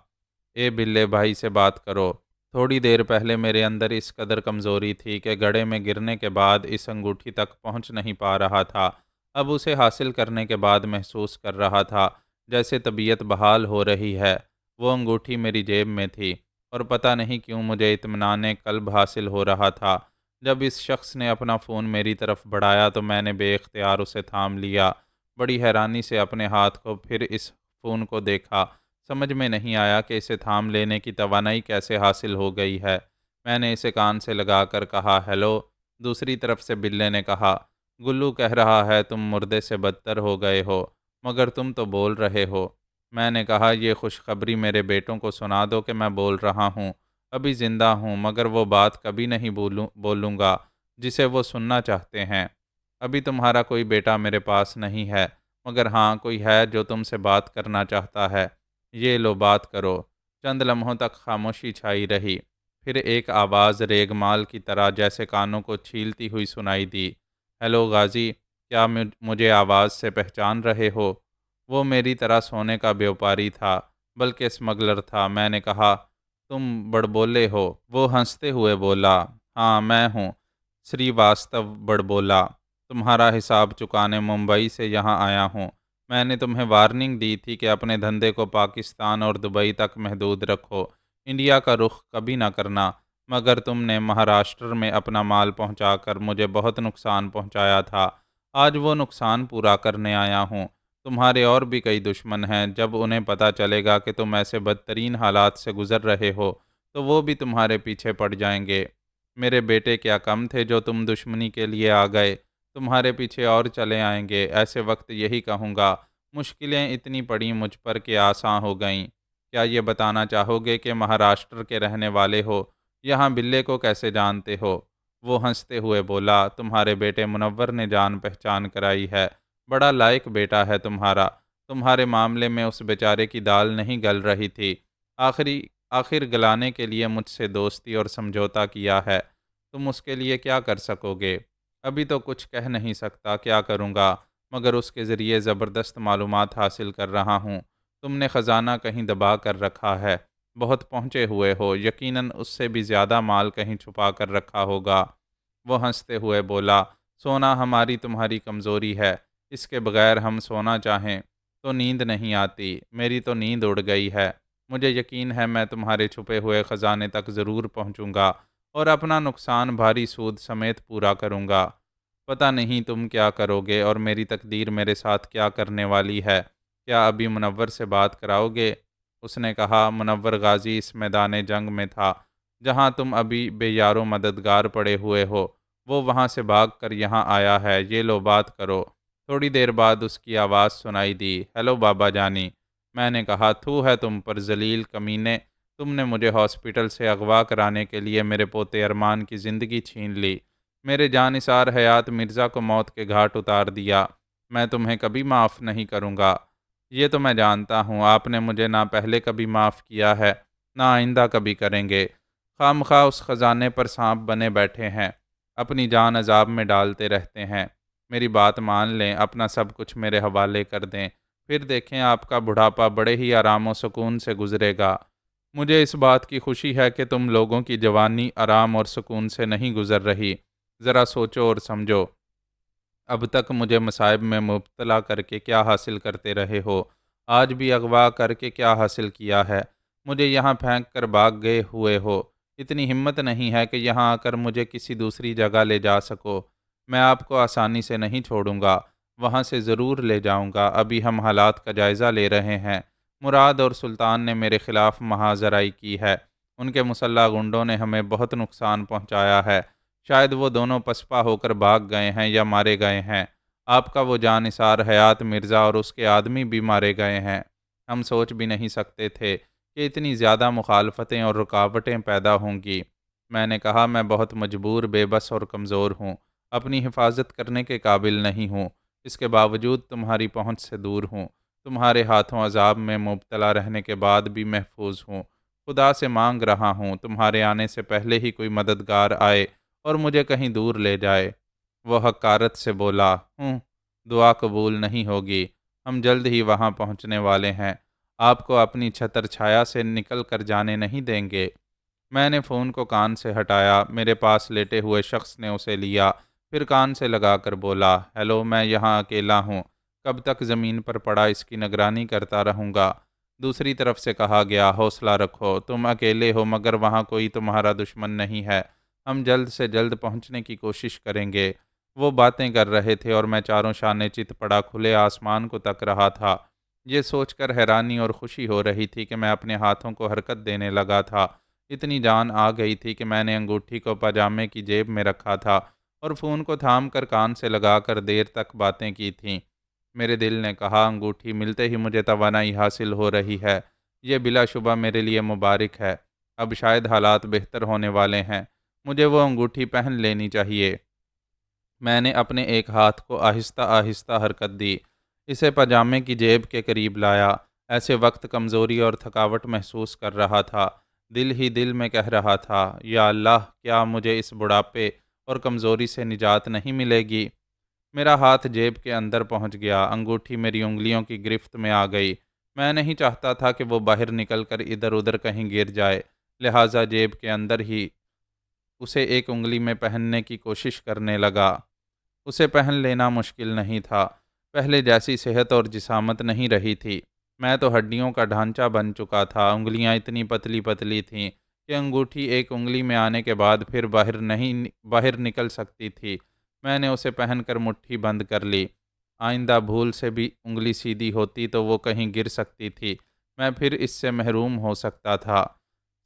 بلے بھائی سے بات کرو۔ تھوڑی دیر پہلے میرے اندر اس قدر کمزوری تھی کہ گڑھے میں گرنے کے بعد اس انگوٹھی تک پہنچ نہیں پا رہا تھا۔ اب اسے حاصل کرنے کے بعد محسوس کر رہا تھا جیسے طبیعت بحال ہو رہی ہے۔ وہ انگوٹھی میری جیب میں تھی اور پتہ نہیں کیوں مجھے اطمینان قلب حاصل ہو رہا تھا۔ جب اس شخص نے اپنا فون میری طرف بڑھایا تو میں نے بے اختیار اسے تھام لیا۔ بڑی حیرانی سے اپنے ہاتھ کو پھر اس فون کو دیکھا۔ سمجھ میں نہیں آیا کہ اسے تھام لینے کی توانائی کیسے حاصل ہو گئی ہے۔ میں نے اسے کان سے لگا کر کہا، ہیلو۔ دوسری طرف سے بلے نے کہا، گلو کہہ رہا ہے تم مردے سے بدتر ہو گئے ہو مگر تم تو بول رہے ہو۔ میں نے کہا، یہ خوشخبری میرے بیٹوں کو سنا دو کہ میں بول رہا ہوں، ابھی زندہ ہوں مگر وہ بات کبھی نہیں بولوں گا جسے وہ سننا چاہتے ہیں۔ ابھی تمہارا کوئی بیٹا میرے پاس نہیں ہے مگر ہاں کوئی ہے جو تم سے بات کرنا چاہتا ہے، یہ لو بات کرو۔ چند لمحوں تک خاموشی چھائی رہی، پھر ایک آواز ریگ مال کی طرح جیسے کانوں کو چھیلتی ہوئی سنائی دی، ہیلو غازی، کیا مجھے آواز سے پہچان رہے ہو؟ وہ میری طرح سونے کا بیوپاری تھا بلکہ اسمگلر تھا۔ میں نے کہا، تم بڑبولے ہو؟ وہ ہنستے ہوئے بولا، ہاں میں ہوں، سری واستو بڑبولا، تمہارا حساب چکانے ممبئی سے یہاں آیا ہوں۔ میں نے تمہیں وارننگ دی تھی کہ اپنے دھندے کو پاکستان اور دبئی تک محدود رکھو، انڈیا کا رخ کبھی نہ کرنا، مگر تم نے مہاراشٹر میں اپنا مال پہنچا کر مجھے بہت نقصان پہنچایا تھا۔ آج وہ نقصان پورا کرنے آیا ہوں۔ تمہارے اور بھی کئی دشمن ہیں، جب انہیں پتہ چلے گا کہ تم ایسے بدترین حالات سے گزر رہے ہو تو وہ بھی تمہارے پیچھے پڑ جائیں گے۔ میرے بیٹے کیا کم تھے جو تم دشمنی کے لیے آ گئے؟ تمہارے پیچھے اور چلے آئیں گے۔ ایسے وقت یہی کہوں گا، مشکلیں اتنی پڑیں مجھ پر کہ آساں ہو گئیں۔ کیا یہ بتانا چاہو گے کہ مہاراشٹر کے رہنے والے ہو؟ یہاں بلے کو کیسے جانتے ہو؟ وہ ہنستے ہوئے بولا، تمہارے بیٹے منور نے جان پہچان کرائی ہے۔ بڑا لائق بیٹا ہے تمہارا۔ تمہارے معاملے میں اس بیچارے کی دال نہیں گل رہی تھی۔ آخر گلانے کے لیے مجھ سے دوستی اور سمجھوتا کیا ہے۔ تم اس کے لیے کیا کر سکو گے؟ ابھی تو کچھ کہہ نہیں سکتا، کیا کروں گا؟ مگر اس کے ذریعے زبردست معلومات حاصل کر رہا ہوں۔ تم نے خزانہ کہیں دبا کر رکھا ہے، بہت پہنچے ہوئے ہو، یقیناً اس سے بھی زیادہ مال کہیں چھپا کر رکھا ہوگا۔ وہ ہنستے ہوئے بولا، سونا ہماری تمہاری کمزوری ہے، اس کے بغیر ہم سونا چاہیں تو نیند نہیں آتی۔ میری تو نیند اڑ گئی ہے۔ مجھے یقین ہے میں تمہارے چھپے ہوئے خزانے تک ضرور پہنچوں گا اور اپنا نقصان بھاری سود سمیت پورا کروں گا۔ پتہ نہیں تم کیا کرو گے اور میری تقدیر میرے ساتھ کیا کرنے والی ہے۔ کیا ابھی منور سے بات کراؤ گے؟ اس نے کہا، منور غازی اس میدان جنگ میں تھا جہاں تم ابھی بے یار و مددگار پڑے ہوئے ہو۔ وہ وہاں سے بھاگ کر یہاں آیا ہے، یہ لو بات کرو۔ تھوڑی دیر بعد اس کی آواز سنائی دی، ہیلو بابا جانی۔ میں نے کہا، تھو ہے تم پر ذلیل کمینے، تم نے مجھے ہاسپٹل سے اغوا کرانے کے لیے میرے پوتے ارمان کی زندگی چھین لی، میرے جانثار حیات مرزا کو موت کے گھاٹ اتار دیا۔ میں تمہیں کبھی معاف نہیں کروں گا، یہ تو میں جانتا ہوں۔ آپ نے مجھے نہ پہلے کبھی معاف کیا ہے، نہ آئندہ کبھی کریں گے۔ خواہ مخواہ اس خزانے پر سانپ بنے بیٹھے ہیں، اپنی جان عذاب میں ڈالتے رہتے ہیں۔ میری بات مان لیں، اپنا سب کچھ میرے حوالے کر دیں، پھر دیکھیں آپ کا بڑھاپا بڑے ہی آرام و سکون سے گزرے گا۔ مجھے اس بات کی خوشی ہے کہ تم لوگوں کی جوانی آرام اور سکون سے نہیں گزر رہی۔ ذرا سوچو اور سمجھو، اب تک مجھے مصائب میں مبتلا کر کے کیا حاصل کرتے رہے ہو؟ آج بھی اغوا کر کے کیا حاصل کیا ہے؟ مجھے یہاں پھینک کر بھاگ گئے ہوئے ہو۔ اتنی ہمت نہیں ہے کہ یہاں آ کر مجھے کسی دوسری جگہ لے جا سکو۔ میں آپ کو آسانی سے نہیں چھوڑوں گا، وہاں سے ضرور لے جاؤں گا۔ ابھی ہم حالات کا جائزہ لے رہے ہیں۔ مراد اور سلطان نے میرے خلاف محاذرائی کی ہے، ان کے مسلح گنڈوں نے ہمیں بہت نقصان پہنچایا ہے۔ شاید وہ دونوں پسپا ہو کر بھاگ گئے ہیں یا مارے گئے ہیں۔ آپ کا وہ جانثار حیات مرزا اور اس کے آدمی بھی مارے گئے ہیں۔ ہم سوچ بھی نہیں سکتے تھے کہ اتنی زیادہ مخالفتیں اور رکاوٹیں پیدا ہوں گی۔ میں نے کہا، میں بہت مجبور، بے بس اور کمزور ہوں، اپنی حفاظت کرنے کے قابل نہیں ہوں۔ اس کے باوجود تمہاری پہنچ سے دور ہوں، تمہارے ہاتھوں عذاب میں مبتلا رہنے کے بعد بھی محفوظ ہوں۔ خدا سے مانگ رہا ہوں تمہارے آنے سے پہلے ہی کوئی مددگار آئے اور مجھے کہیں دور لے جائے۔ وہ حقارت سے بولا، دعا قبول نہیں ہوگی، ہم جلد ہی وہاں پہنچنے والے ہیں، آپ کو اپنی چھتر چھایا سے نکل کر جانے نہیں دیں گے۔ میں نے فون کو کان سے ہٹایا، میرے پاس لیٹے ہوئے شخص نے اسے لیا، پھر کان سے لگا کر بولا، ہیلو، میں یہاں اکیلا ہوں، کب تک زمین پر پڑا اس کی نگرانی کرتا رہوں گا؟ دوسری طرف سے کہا گیا، حوصلہ رکھو، تم اکیلے ہو مگر وہاں کوئی تمہارا دشمن نہیں ہے، ہم جلد سے جلد پہنچنے کی کوشش کریں گے۔ وہ باتیں کر رہے تھے اور میں چاروں شانے چت پڑا کھلے آسمان کو تک رہا تھا۔ یہ سوچ کر حیرانی اور خوشی ہو رہی تھی کہ میں اپنے ہاتھوں کو حرکت دینے لگا تھا۔ اتنی جان آ گئی تھی کہ میں نے انگوٹھی کو پاجامے کی جیب میں رکھا تھا اور فون کو تھام کر کان سے لگا کر دیر تک باتیں کی تھیں۔ میرے دل نے کہا، انگوٹھی ملتے ہی مجھے توانائی حاصل ہو رہی ہے، یہ بلا شبہ میرے لیے مبارک ہے۔ اب شاید حالات بہتر ہونے والے ہیں، مجھے وہ انگوٹھی پہن لینی چاہیے۔ میں نے اپنے ایک ہاتھ کو آہستہ آہستہ حرکت دی، اسے پاجامے کی جیب کے قریب لایا۔ ایسے وقت کمزوری اور تھکاوٹ محسوس کر رہا تھا۔ دل ہی دل میں کہہ رہا تھا، یا اللہ، کیا مجھے اس بڑھاپے اور کمزوری سے نجات نہیں ملے گی؟ میرا ہاتھ جیب کے اندر پہنچ گیا، انگوٹھی میری انگلیوں کی گرفت میں آ گئی۔ میں نہیں چاہتا تھا کہ وہ باہر نکل کر ادھر ادھر کہیں گر جائے، لہٰذا جیب کے اندر ہی اسے ایک انگلی میں پہننے کی کوشش کرنے لگا۔ اسے پہن لینا مشکل نہیں تھا، پہلے جیسی صحت اور جسامت نہیں رہی تھی۔ میں تو ہڈیوں کا ڈھانچہ بن چکا تھا، انگلیاں اتنی پتلی پتلی تھیں کہ انگوٹھی ایک انگلی میں آنے کے بعد پھر باہر نکل سکتی تھی۔ میں نے اسے پہن کر مٹھی بند کر لی۔ آئندہ بھول سے بھی انگلی سیدھی ہوتی تو وہ کہیں گر سکتی تھی، میں پھر اس سے محروم ہو سکتا تھا۔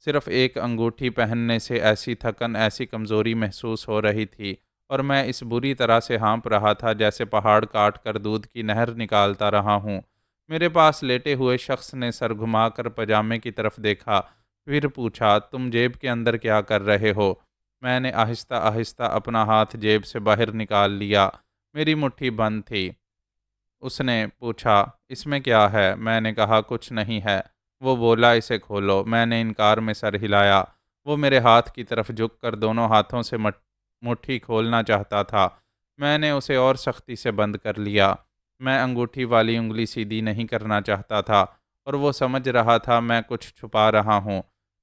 صرف ایک انگوٹھی پہننے سے ایسی تھکن، ایسی کمزوری محسوس ہو رہی تھی، اور میں اس بری طرح سے ہانپ رہا تھا جیسے پہاڑ کاٹ کر دودھ کی نہر نکالتا رہا ہوں۔ میرے پاس لیٹے ہوئے شخص نے سر گھما کر پاجامے کی طرف دیکھا، پھر پوچھا، تم جیب کے اندر کیا کر رہے ہو؟ میں نے آہستہ آہستہ اپنا ہاتھ جیب سے باہر نکال لیا، میری مٹھی بند تھی۔ اس نے پوچھا، اس میں کیا ہے؟ میں نے کہا، کچھ نہیں ہے۔ وہ بولا، اسے کھولو۔ میں نے انکار میں سر ہلایا۔ وہ میرے ہاتھ کی طرف جھک کر دونوں ہاتھوں سے مٹھی کھولنا چاہتا تھا۔ میں نے اسے اور سختی سے بند کر لیا۔ میں انگوٹھی والی انگلی سیدھی نہیں کرنا چاہتا تھا، اور وہ سمجھ رہا تھا میں کچھ چھپا رہا ہوں۔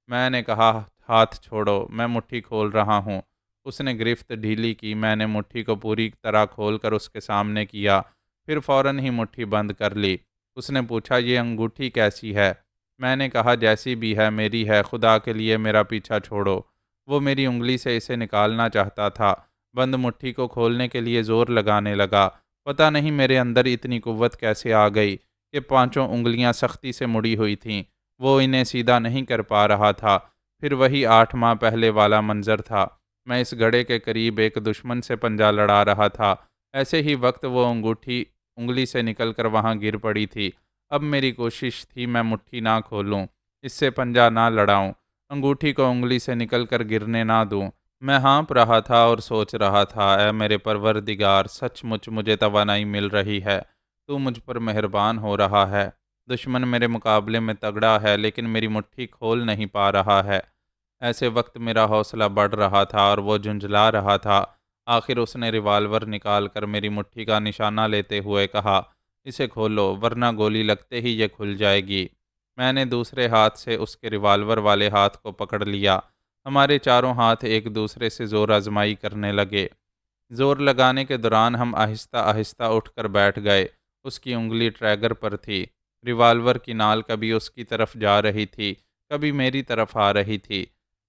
میں نے کہا، ہاتھ چھوڑو، میں مٹھی کھول رہا ہوں۔ اس نے گرفت ڈھیلی کی۔ میں نے مٹھی کو پوری طرح کھول کر اس کے سامنے کیا، پھر فوراً ہی مٹھی بند کر لی۔ اس نے پوچھا، یہ انگوٹھی کیسی ہے؟ میں نے کہا، جیسی بھی ہے میری ہے، خدا کے لیے میرا پیچھا چھوڑو۔ وہ میری انگلی سے اسے نکالنا چاہتا تھا، بند مٹھی کو کھولنے کے لیے زور لگانے لگا۔ پتہ نہیں میرے اندر اتنی قوت کیسے آ گئی کہ پانچوں انگلیاں سختی سے مڑی ہوئی تھیں، وہ انہیں سیدھا نہیں کر پا رہا تھا۔ پھر وہی 8 ماہ پہلے والا منظر تھا۔ میں اس گڑھے کے قریب ایک دشمن سے پنجہ لڑا رہا تھا، ایسے ہی وقت وہ انگوٹھی انگلی سے نکل کر وہاں گر پڑی تھی۔ اب میری کوشش تھی میں مٹھی نہ کھولوں، اس سے پنجہ نہ لڑاؤں، انگوٹھی کو انگلی سے نکل کر گرنے نہ دوں۔ میں ہانپ رہا تھا اور سوچ رہا تھا، اے میرے پروردگار، سچ مچ مجھے توانائی مل رہی ہے، تو مجھ پر مہربان ہو رہا ہے۔ دشمن میرے مقابلے میں تگڑا ہے، لیکن میری مٹھی کھول نہیں پا رہا ہے۔ ایسے وقت میرا حوصلہ بڑھ رہا تھا اور وہ جھنجھلا رہا تھا۔ آخر اس نے ریوالور نکال کر میری مٹھی کا نشانہ لیتے ہوئے کہا، اسے کھولو، ورنہ گولی لگتے ہی یہ کھل جائے گی۔ میں نے دوسرے ہاتھ سے اس کے ریوالور والے ہاتھ کو پکڑ لیا۔ ہمارے چاروں ہاتھ ایک دوسرے سے زور آزمائی کرنے لگے۔ زور لگانے کے دوران ہم آہستہ آہستہ اٹھ کر بیٹھ گئے۔ اس کی انگلی ٹریگر پر تھی۔ ریوالور کی نال کبھی اس کی طرف جا رہی تھی، کبھی میری طرف آ رہی تھی۔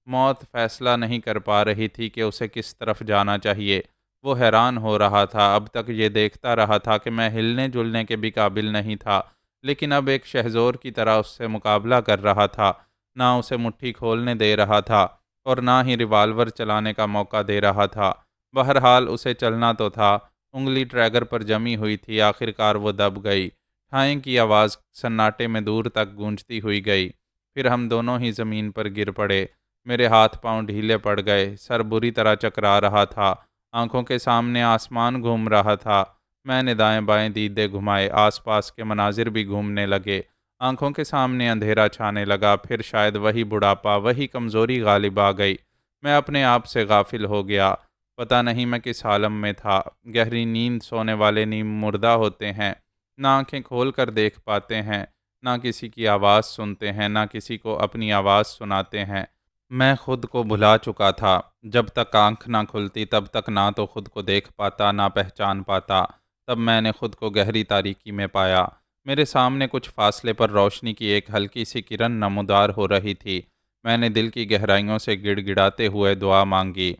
موت فیصلہ نہیں کر پا رہی تھی کہ اسے کس طرف جانا چاہیے۔ وہ حیران ہو رہا تھا، اب تک یہ دیکھتا رہا تھا کہ میں ہلنے جلنے کے بھی قابل نہیں تھا، لیکن اب ایک شہزور کی طرح اس سے مقابلہ کر رہا تھا، نہ اسے مٹھی کھولنے دے رہا تھا اور نہ ہی ریوالور چلانے کا موقع دے رہا تھا۔ بہرحال اسے چلنا تو تھا، انگلی ٹریگر پر جمی ہوئی تھی۔ آخرکار وہ دب گئی۔ ٹھائیں کی آواز سناٹے میں دور تک گونجتی ہوئی گئی۔ پھر ہم دونوں ہی زمین پر گر پڑے۔ میرے ہاتھ پاؤں ڈھیلے پڑ گئے، سر بری طرح چکرا رہا تھا، آنکھوں کے سامنے آسمان گھوم رہا تھا۔ میں نے دائیں بائیں دیدے گھمائے، آس پاس کے مناظر بھی گھومنے لگے۔ آنکھوں کے سامنے اندھیرا چھانے لگا، پھر شاید وہی بڑھاپا، وہی کمزوری غالب آ گئی۔ میں اپنے آپ سے غافل ہو گیا۔ پتہ نہیں میں کس عالم میں تھا۔ گہری نیند سونے والے نیم مردہ ہوتے ہیں، نہ آنکھیں کھول کر دیکھ پاتے ہیں، نہ کسی کی آواز سنتے ہیں، نہ کسی کو اپنی آواز سناتے ہیں۔ میں خود کو بھلا چکا تھا۔ جب تک آنکھ نہ کھلتی تب تک نہ تو خود کو دیکھ پاتا، نہ پہچان پاتا۔ تب میں نے خود کو گہری تاریکی میں پایا۔ میرے سامنے کچھ فاصلے پر روشنی کی ایک ہلکی سی کرن نمودار ہو رہی تھی۔ میں نے دل کی گہرائیوں سے گڑ گڑاتے ہوئے دعا مانگی،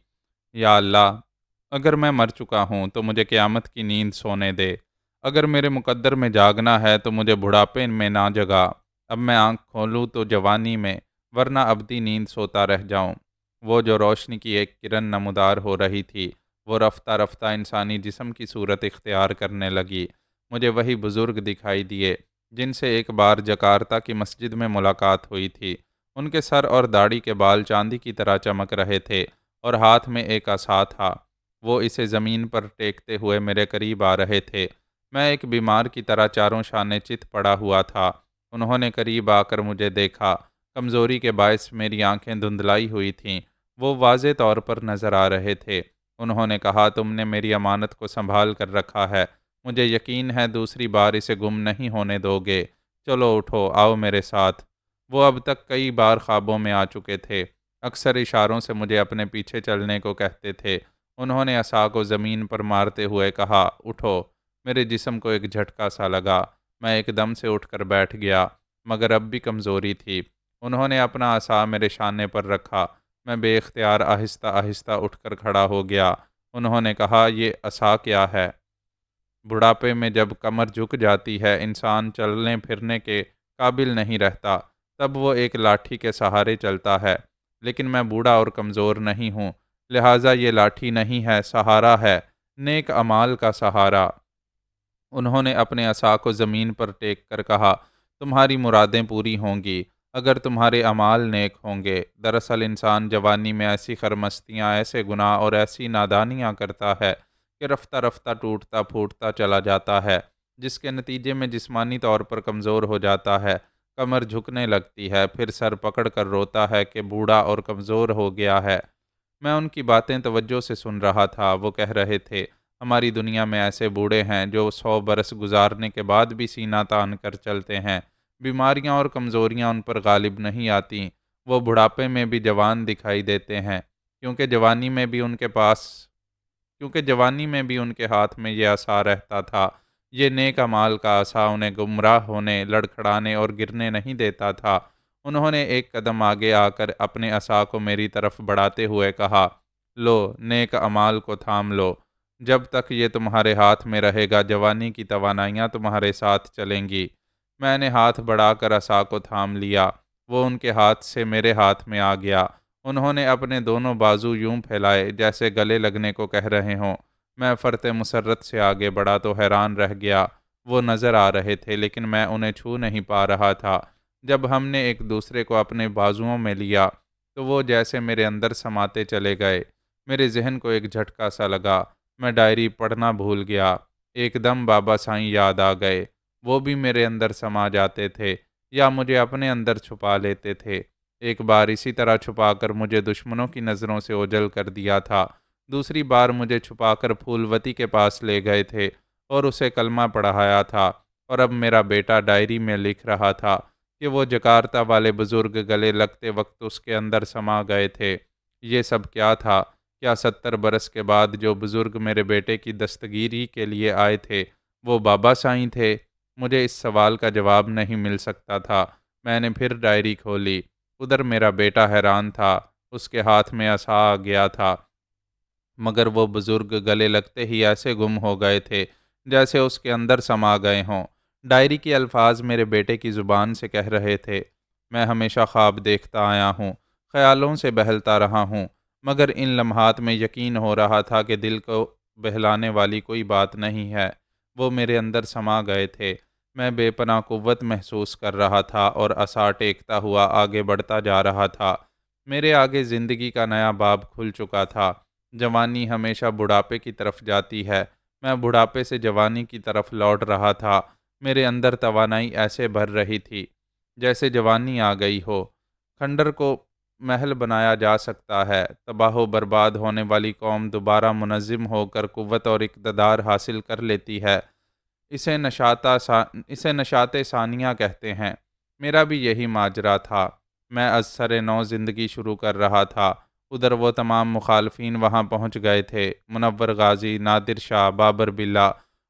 یا اللہ، اگر میں مر چکا ہوں تو مجھے قیامت کی نیند سونے دے۔ اگر میرے مقدر میں جاگنا ہے تو مجھے بڑھاپے میں نہ جگا۔ اب میں آنکھ کھولوں تو جوانی میں، ورنہ ابدی نیند سوتا رہ جاؤں۔ وہ جو روشنی کی ایک کرن نمودار ہو رہی تھی، وہ رفتہ رفتہ انسانی جسم کی صورت اختیار کرنے لگی۔ مجھے وہی بزرگ دکھائی دیے جن سے ایک بار جکارتا کی مسجد میں ملاقات ہوئی تھی۔ ان کے سر اور داڑھی کے بال چاندی کی طرح چمک رہے تھے اور ہاتھ میں ایک عصا تھا۔ وہ اسے زمین پر ٹیکتے ہوئے میرے قریب آ رہے تھے۔ میں ایک بیمار کی طرح چاروں شانے چت پڑا ہوا تھا۔ انہوں نے قریب آ کر مجھے دیکھا۔ کمزوری کے باعث میری آنکھیں دھندلائی ہوئی تھیں۔ وہ واضح طور پر نظر آ رہے تھے۔ انہوں نے کہا، تم نے میری امانت کو سنبھال کر رکھا ہے، مجھے یقین ہے دوسری بار اسے گم نہیں ہونے دو گے۔ چلو اٹھو، آؤ میرے ساتھ۔ وہ اب تک کئی بار خوابوں میں آ چکے تھے، اکثر اشاروں سے مجھے اپنے پیچھے چلنے کو کہتے تھے۔ انہوں نے عصا کو زمین پر مارتے ہوئے کہا، اٹھو۔ میرے جسم کو ایک جھٹکا سا لگا، میں ایک دم سے اٹھ کر بیٹھ گیا، مگر اب بھی کمزوری تھی۔ انہوں نے اپنا عصا میرے شانے پر رکھا۔ میں بے اختیار آہستہ آہستہ اٹھ کر کھڑا ہو گیا۔ انہوں نے کہا، یہ عصا کیا ہے؟ بڑھاپے میں جب کمر جھک جاتی ہے، انسان چلنے پھرنے کے قابل نہیں رہتا، تب وہ ایک لاٹھی کے سہارے چلتا ہے۔ لیکن میں بوڑھا اور کمزور نہیں ہوں، لہٰذا یہ لاٹھی نہیں ہے، سہارا ہے، نیک اعمال کا سہارا۔ انہوں نے اپنے عصا کو زمین پر ٹیک کر کہا، تمہاری مرادیں پوری ہوں گی اگر تمہارے اعمال نیک ہوں گے۔ دراصل انسان جوانی میں ایسی خرمستیاں، ایسے گناہ اور ایسی نادانیاں کرتا ہے کہ رفتہ رفتہ ٹوٹتا پھوٹتا چلا جاتا ہے، جس کے نتیجے میں جسمانی طور پر کمزور ہو جاتا ہے، کمر جھکنے لگتی ہے، پھر سر پکڑ کر روتا ہے کہ بوڑھا اور کمزور ہو گیا ہے۔ میں ان کی باتیں توجہ سے سن رہا تھا۔ وہ کہہ رہے تھے، ہماری دنیا میں ایسے بوڑھے ہیں جو 100 برس گزارنے کے بعد بھی سینہ تان کر چلتے ہیں، بیماریاں اور کمزوریاں ان پر غالب نہیں آتیں، وہ بڑھاپے میں بھی جوان دکھائی دیتے ہیں، کیونکہ جوانی میں بھی ان کے ہاتھ میں یہ عصا رہتا تھا۔ یہ نیک اعمال کا عصا انہیں گمراہ ہونے، لڑکھڑانے اور گرنے نہیں دیتا تھا۔ انہوں نے ایک قدم آگے آ کر اپنے عصا کو میری طرف بڑھاتے ہوئے کہا، لو، نیک اعمال کو تھام لو۔ جب تک یہ تمہارے ہاتھ میں رہے گا، جوانی کی توانائیاں تمہارے ساتھ چلیں گی۔ میں نے ہاتھ بڑھا کر عصا کو تھام لیا، وہ ان کے ہاتھ سے میرے ہاتھ میں آ گیا۔ انہوں نے اپنے دونوں بازو یوں پھیلائے جیسے گلے لگنے کو کہہ رہے ہوں۔ میں فرط مسرت سے آگے بڑھا تو حیران رہ گیا۔ وہ نظر آ رہے تھے لیکن میں انہیں چھو نہیں پا رہا تھا۔ جب ہم نے ایک دوسرے کو اپنے بازوؤں میں لیا تو وہ جیسے میرے اندر سماتے چلے گئے۔ میرے ذہن کو ایک جھٹکا سا لگا، میں ڈائری پڑھنا بھول گیا۔ ایک دم بابا سائیں یاد آ گئے۔ وہ بھی میرے اندر سما جاتے تھے یا مجھے اپنے اندر چھپا لیتے تھے۔ ایک بار اسی طرح چھپا کر مجھے دشمنوں کی نظروں سے اوجھل کر دیا تھا۔ دوسری بار مجھے چھپا کر پھولوتی کے پاس لے گئے تھے اور اسے کلمہ پڑھایا تھا، اور اب میرا بیٹا ڈائری میں لکھ رہا تھا کہ وہ جکارتا والے بزرگ گلے لگتے وقت اس کے اندر سما گئے تھے۔ یہ سب کیا تھا؟ کیا 70 برس کے بعد جو بزرگ میرے بیٹے کی دستگیری کے لیے آئے تھے وہ بابا سائیں تھے؟ مجھے اس سوال کا جواب نہیں مل سکتا تھا۔ میں نے پھر ڈائری کھولی۔ ادھر میرا بیٹا حیران تھا، اس کے ہاتھ میں عصا آ گیا تھا، مگر وہ بزرگ گلے لگتے ہی ایسے گم ہو گئے تھے جیسے اس کے اندر سما گئے ہوں۔ ڈائری کے الفاظ میرے بیٹے کی زبان سے کہہ رہے تھے، میں ہمیشہ خواب دیکھتا آیا ہوں، خیالوں سے بہلتا رہا ہوں، مگر ان لمحات میں یقین ہو رہا تھا کہ دل کو بہلانے والی کوئی بات نہیں ہے۔ وہ میرے اندر سما گئے تھے۔ میں بے پناہ قوت محسوس کر رہا تھا اور عصا ٹیکتا ہوا آگے بڑھتا جا رہا تھا۔ میرے آگے زندگی کا نیا باب کھل چکا تھا۔ جوانی ہمیشہ بڑھاپے کی طرف جاتی ہے، میں بڑھاپے سے جوانی کی طرف لوٹ رہا تھا۔ میرے اندر توانائی ایسے بھر رہی تھی جیسے جوانی آ گئی ہو۔ کھنڈر کو محل بنایا جا سکتا ہے، تباہ و برباد ہونے والی قوم دوبارہ منظم ہو کر قوت اور اقتدار حاصل کر لیتی ہے۔ اسے نشاط ثانیہ کہتے ہیں۔ میرا بھی یہی ماجرا تھا۔ میں از سر نو زندگی شروع کر رہا تھا۔ ادھر وہ تمام مخالفین وہاں پہنچ گئے تھے۔ منور غازی، نادر شاہ، بابر بلا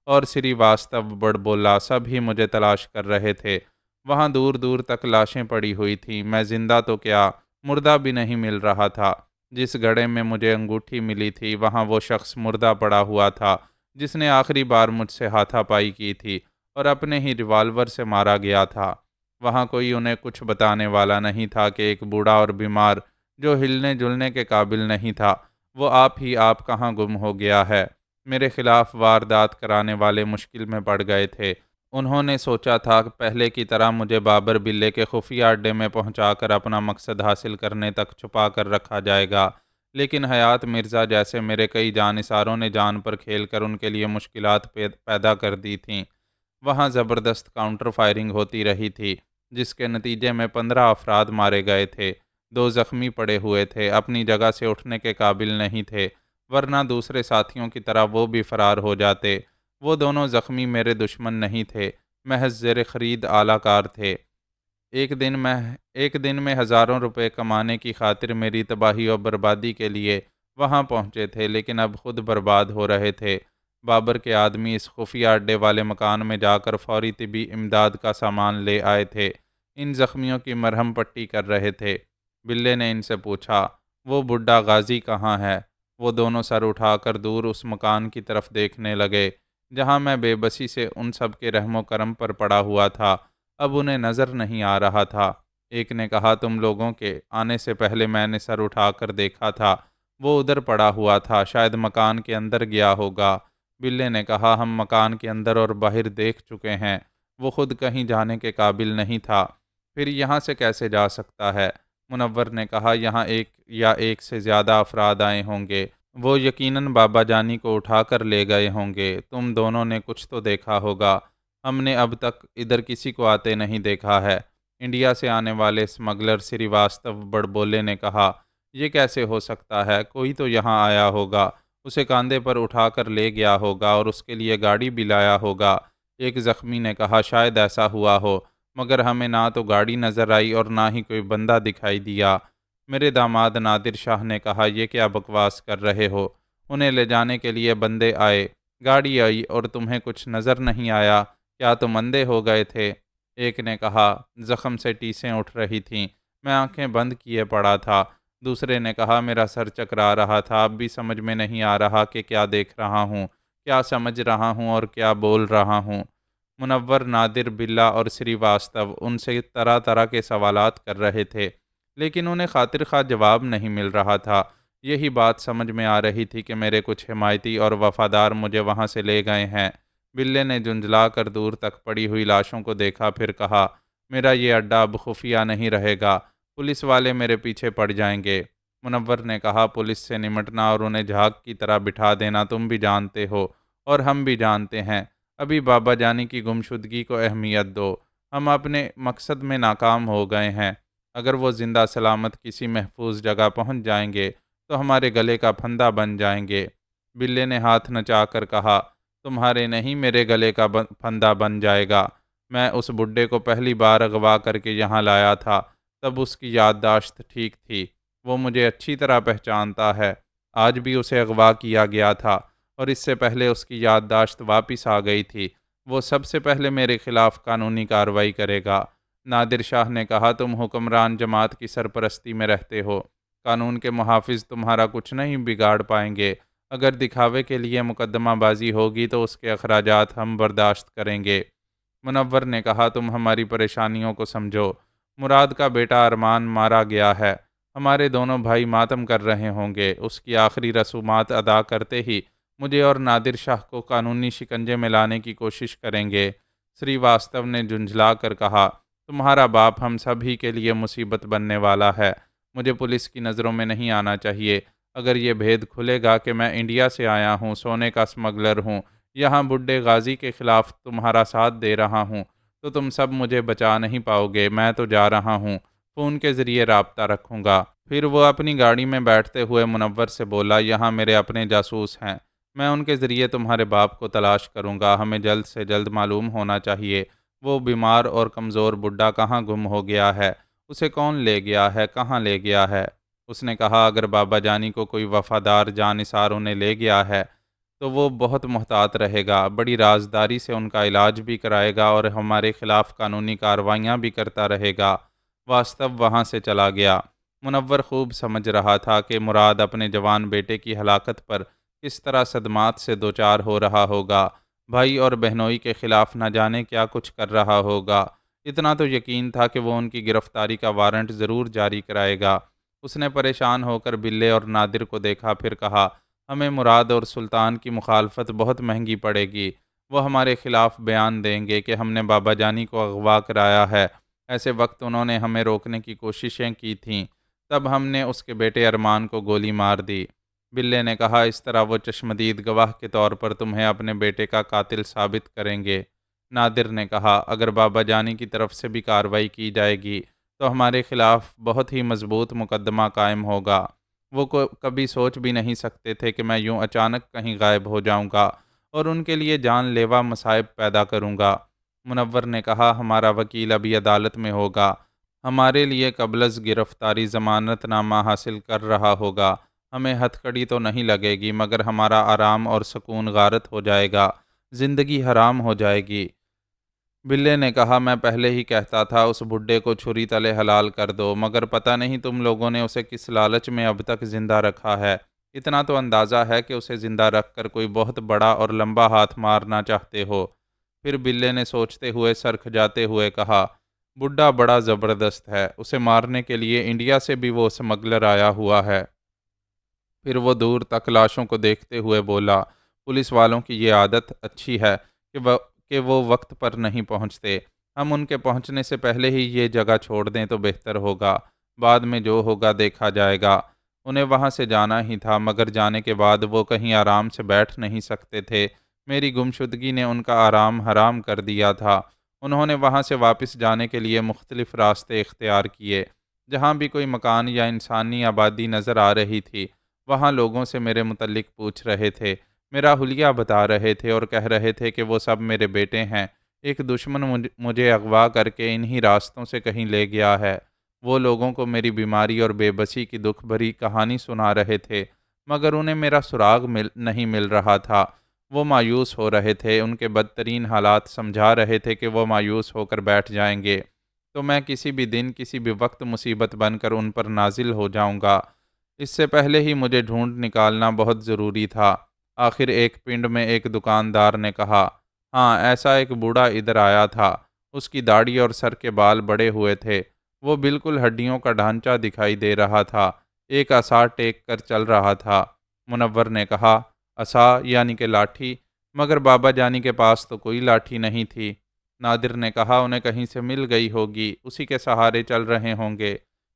اور سری واستو بڑبولا سب ہی مجھے تلاش کر رہے تھے۔ وہاں دور دور تک لاشیں پڑی ہوئی تھیں۔ میں زندہ تو کیا، مردہ بھی نہیں مل رہا تھا۔ جس گڑھے میں مجھے انگوٹھی ملی تھی وہاں وہ شخص مردہ پڑا ہوا تھا جس نے آخری بار مجھ سے ہاتھا پائی کی تھی اور اپنے ہی ریوالور سے مارا گیا تھا۔ وہاں کوئی انہیں کچھ بتانے والا نہیں تھا کہ ایک بوڑھا اور بیمار جو ہلنے جلنے کے قابل نہیں تھا، وہ آپ کہاں گم ہو گیا ہے۔ میرے خلاف واردات کرانے والے مشکل میں پڑ گئے تھے۔ انہوں نے سوچا تھا کہ پہلے کی طرح مجھے بابر بلے کے خفیہ اڈے میں پہنچا کر اپنا مقصد حاصل کرنے تک چھپا کر رکھا جائے گا، لیکن حیات مرزا جیسے میرے کئی جانثاروں نے جان پر کھیل کر ان کے لیے مشکلات پیدا کر دی تھیں۔ وہاں زبردست کاؤنٹر فائرنگ ہوتی رہی تھی جس کے نتیجے میں 15 افراد مارے گئے تھے، 2 زخمی پڑے ہوئے تھے، اپنی جگہ سے اٹھنے کے قابل نہیں تھے، ورنہ دوسرے ساتھیوں کی طرح وہ بھی فرار ہو جاتے۔ وہ دونوں زخمی میرے دشمن نہیں تھے، محض زیر خرید اعلی کار تھے۔ ایک دن میں ہزاروں روپے کمانے کی خاطر میری تباہی اور بربادی کے لیے وہاں پہنچے تھے، لیکن اب خود برباد ہو رہے تھے۔ بابر کے آدمی اس خفیہ اڈے والے مکان میں جا کر فوری طبی امداد کا سامان لے آئے تھے، ان زخمیوں کی مرہم پٹی کر رہے تھے۔ بلے نے ان سے پوچھا، وہ بڈھا غازی کہاں ہے؟ وہ دونوں سر اٹھا کر دور اس مکان کی طرف دیکھنے لگے جہاں میں بے بسی سے ان سب کے رحم و کرم پر پڑا ہوا تھا۔ اب انہیں نظر نہیں آ رہا تھا۔ ایک نے کہا، تم لوگوں کے آنے سے پہلے میں نے سر اٹھا کر دیکھا تھا، وہ ادھر پڑا ہوا تھا، شاید مکان کے اندر گیا ہوگا۔ بلے نے کہا، ہم مکان کے اندر اور باہر دیکھ چکے ہیں، وہ خود کہیں جانے کے قابل نہیں تھا، پھر یہاں سے کیسے جا سکتا ہے؟ منور نے کہا، یہاں ایک یا ایک سے زیادہ افراد آئے ہوں گے، وہ یقیناً بابا جانی کو اٹھا کر لے گئے ہوں گے، تم دونوں نے کچھ تو دیکھا ہوگا، ہم نے اب تک ادھر کسی کو آتے نہیں دیکھا ہے۔ انڈیا سے آنے والے اسمگلر سری واستو بڑبولے نے کہا، یہ کیسے ہو سکتا ہے؟ کوئی تو یہاں آیا ہوگا، اسے کاندھے پر اٹھا کر لے گیا ہوگا اور اس کے لیے گاڑی بھی لایا ہوگا۔ ایک زخمی نے کہا، شاید ایسا ہوا ہو، مگر ہمیں نہ تو گاڑی نظر آئی اور نہ ہی کوئی بندہ دکھائی دیا۔ میرے داماد نادر شاہ نے کہا، یہ کیا بکواس کر رہے ہو؟ انہیں لے جانے کے لیے بندے آئے، گاڑی آئی اور تمہیں کچھ نظر نہیں آیا؟ کیا تم اندھے ہو گئے تھے؟ ایک نے کہا، زخم سے ٹیسیں اٹھ رہی تھیں، میں آنکھیں بند کیے پڑا تھا۔ دوسرے نے کہا، میرا سر چکرا رہا تھا، اب بھی سمجھ میں نہیں آ رہا کہ کیا دیکھ رہا ہوں، کیا سمجھ رہا ہوں اور کیا بول رہا ہوں۔ منور، نادر، بلا اور سری واستو ان سے طرح طرح کے سوالات کر رہے تھے، لیکن انہیں خاطر خواہ جواب نہیں مل رہا تھا۔ یہی بات سمجھ میں آ رہی تھی کہ میرے کچھ حمایتی اور وفادار مجھے وہاں سے لے گئے ہیں۔ بلے نے جھنجھلا کر دور تک پڑی ہوئی لاشوں کو دیکھا، پھر کہا، میرا یہ اڈا اب خفیہ نہیں رہے گا، پولیس والے میرے پیچھے پڑ جائیں گے۔ منور نے کہا، پولیس سے نمٹنا اور انہیں جھاگ کی طرح بٹھا دینا تم بھی جانتے ہو اور ہم بھی جانتے ہیں۔ ابھی بابا جانی کی گمشدگی کو اہمیت دو، ہم اپنے مقصد میں ناکام ہو گئے ہیں۔ اگر وہ زندہ سلامت کسی محفوظ جگہ پہنچ جائیں گے تو ہمارے گلے کا پھندہ بن جائیں گے۔ بلے نے ہاتھ نچا کر کہا، تمہارے نہیں، میرے گلے کا پھندہ بن جائے گا۔ میں اس بڈھے کو پہلی بار اغوا کر کے یہاں لایا تھا، تب اس کی یادداشت ٹھیک تھی، وہ مجھے اچھی طرح پہچانتا ہے۔ آج بھی اسے اغوا کیا گیا تھا اور اس سے پہلے اس کی یادداشت واپس آ گئی تھی، وہ سب سے پہلے میرے خلاف قانونی کارروائی کرے گا۔ نادر شاہ نے کہا، تم حکمران جماعت کی سرپرستی میں رہتے ہو، قانون کے محافظ تمہارا کچھ نہیں بگاڑ پائیں گے، اگر دکھاوے کے لیے مقدمہ بازی ہوگی تو اس کے اخراجات ہم برداشت کریں گے۔ منور نے کہا، تم ہماری پریشانیوں کو سمجھو، مراد کا بیٹا ارمان مارا گیا ہے، ہمارے دونوں بھائی ماتم کر رہے ہوں گے، اس کی آخری رسومات ادا کرتے ہی مجھے اور نادر شاہ کو قانونی شکنجے میں لانے کی کوشش کریں گے۔ سری واستو نے جھنجھلا کر کہا، تمہارا باپ ہم سبھی کے لیے مصیبت بننے والا ہے، مجھے پولیس کی نظروں میں نہیں آنا چاہیے۔ اگر یہ بھید کھلے گا کہ میں انڈیا سے آیا ہوں، سونے کا اسمگلر ہوں، یہاں بڈھے غازی کے خلاف تمہارا ساتھ دے رہا ہوں، تو تم سب مجھے بچا نہیں پاؤ گے۔ میں تو جا رہا ہوں، فون کے ذریعے رابطہ رکھوں گا۔ پھر وہ اپنی گاڑی میں بیٹھتے ہوئے منور سے بولا، یہاں میرے اپنے جاسوس ہیں، میں ان کے ذریعے تمہارے باپ کو تلاش کروں گا، ہمیں جلد سے جلد معلوم ہونا چاہیے وہ بیمار اور کمزور بڈھا کہاں گم ہو گیا ہے، اسے کون لے گیا ہے، کہاں لے گیا ہے۔ اس نے کہا، اگر بابا جانی کو کوئی وفادار جانثار انہیں لے گیا ہے تو وہ بہت محتاط رہے گا، بڑی رازداری سے ان کا علاج بھی کرائے گا اور ہمارے خلاف قانونی کارروائیاں بھی کرتا رہے گا۔ واستو وہاں سے چلا گیا۔ منور خوب سمجھ رہا تھا کہ مراد اپنے جوان بیٹے کی ہلاکت پر کس طرح صدمات سے دوچار ہو رہا ہوگا، بھائی اور بہنوئی کے خلاف نہ جانے کیا کچھ کر رہا ہوگا۔ اتنا تو یقین تھا کہ وہ ان کی گرفتاری کا وارنٹ ضرور جاری کرائے گا۔ اس نے پریشان ہو کر بلے اور نادر کو دیکھا، پھر کہا، ہمیں مراد اور سلطان کی مخالفت بہت مہنگی پڑے گی، وہ ہمارے خلاف بیان دیں گے کہ ہم نے بابا جانی کو اغوا کرایا ہے، ایسے وقت انہوں نے ہمیں روکنے کی کوششیں کی تھیں، تب ہم نے اس کے بیٹے ارمان کو گولی مار دی۔ بلے نے کہا، اس طرح وہ چشمدید گواہ کے طور پر تمہیں اپنے بیٹے کا قاتل ثابت کریں گے۔ نادر نے کہا، اگر بابا جانی کی طرف سے بھی کارروائی کی جائے گی تو ہمارے خلاف بہت ہی مضبوط مقدمہ قائم ہوگا، وہ کبھی سوچ بھی نہیں سکتے تھے کہ میں یوں اچانک کہیں غائب ہو جاؤں گا اور ان کے لیے جان لیوا مصائب پیدا کروں گا۔ منور نے کہا، ہمارا وکیل ابھی عدالت میں ہوگا، ہمارے لیے قبل از گرفتاری ضمانت نامہ حاصل کر رہا ہوگا، ہمیں ہتھ کڑی تو نہیں لگے گی مگر ہمارا آرام اور سکون غارت ہو جائے گا، زندگی حرام ہو جائے گی۔ بلے نے کہا، میں پہلے ہی کہتا تھا اس بڈھے کو چھری تلے حلال کر دو، مگر پتہ نہیں تم لوگوں نے اسے کس لالچ میں اب تک زندہ رکھا ہے۔ اتنا تو اندازہ ہے کہ اسے زندہ رکھ کر کوئی بہت بڑا اور لمبا ہاتھ مارنا چاہتے ہو۔ پھر بلے نے سوچتے ہوئے سر کھجاتے ہوئے کہا، بڈھا بڑا زبردست ہے، اسے مارنے کے لیے انڈیا سے بھی وہ اسمگلر آیا ہوا ہے۔ پھر وہ دور تک لاشوں کو دیکھتے ہوئے بولا، پولیس والوں کی یہ عادت اچھی ہے کہ وہ وقت پر نہیں پہنچتے۔ ہم ان کے پہنچنے سے پہلے ہی یہ جگہ چھوڑ دیں تو بہتر ہوگا، بعد میں جو ہوگا دیکھا جائے گا۔ انہیں وہاں سے جانا ہی تھا، مگر جانے کے بعد وہ کہیں آرام سے بیٹھ نہیں سکتے تھے۔ میری گمشدگی نے ان کا آرام حرام کر دیا تھا۔ انہوں نے وہاں سے واپس جانے کے لیے مختلف راستے اختیار کیے۔ جہاں بھی کوئی مکان یا انسانی آبادی نظر آ رہی تھی، وہاں لوگوں سے میرے متعلق پوچھ رہے تھے، میرا حلیہ بتا رہے تھے اور کہہ رہے تھے کہ وہ سب میرے بیٹے ہیں۔ ایک دشمن مجھے اغوا کر کے انہی راستوں سے کہیں لے گیا ہے۔ وہ لوگوں کو میری بیماری اور بے بسی کی دکھ بھری کہانی سنا رہے تھے، مگر انہیں میرا سراغ نہیں مل رہا تھا۔ وہ مایوس ہو رہے تھے، ان کے بدترین حالات سمجھا رہے تھے کہ وہ مایوس ہو کر بیٹھ جائیں گے تو میں کسی بھی دن کسی بھی وقت مصیبت بن کر ان پر نازل ہو جاؤں گا۔ اس سے پہلے ہی مجھے ڈھونڈ نکالنا بہت ضروری تھا۔ آخر ایک پنڈ میں ایک دکاندار نے کہا، ہاں ایسا ایک بوڑھا ادھر آیا تھا، اس کی داڑھی اور سر کے بال بڑے ہوئے تھے، وہ بالکل ہڈیوں کا ڈھانچہ دکھائی دے رہا تھا، ایک عصا ٹیک کر چل رہا تھا۔ منور نے کہا، عصا یعنی کہ لاٹھی؟ مگر بابا جانی کے پاس تو کوئی لاٹھی نہیں تھی۔ نادر نے کہا، انہیں کہیں سے مل گئی ہوگی، اسی کے سہارے چل رہے ہوں گے۔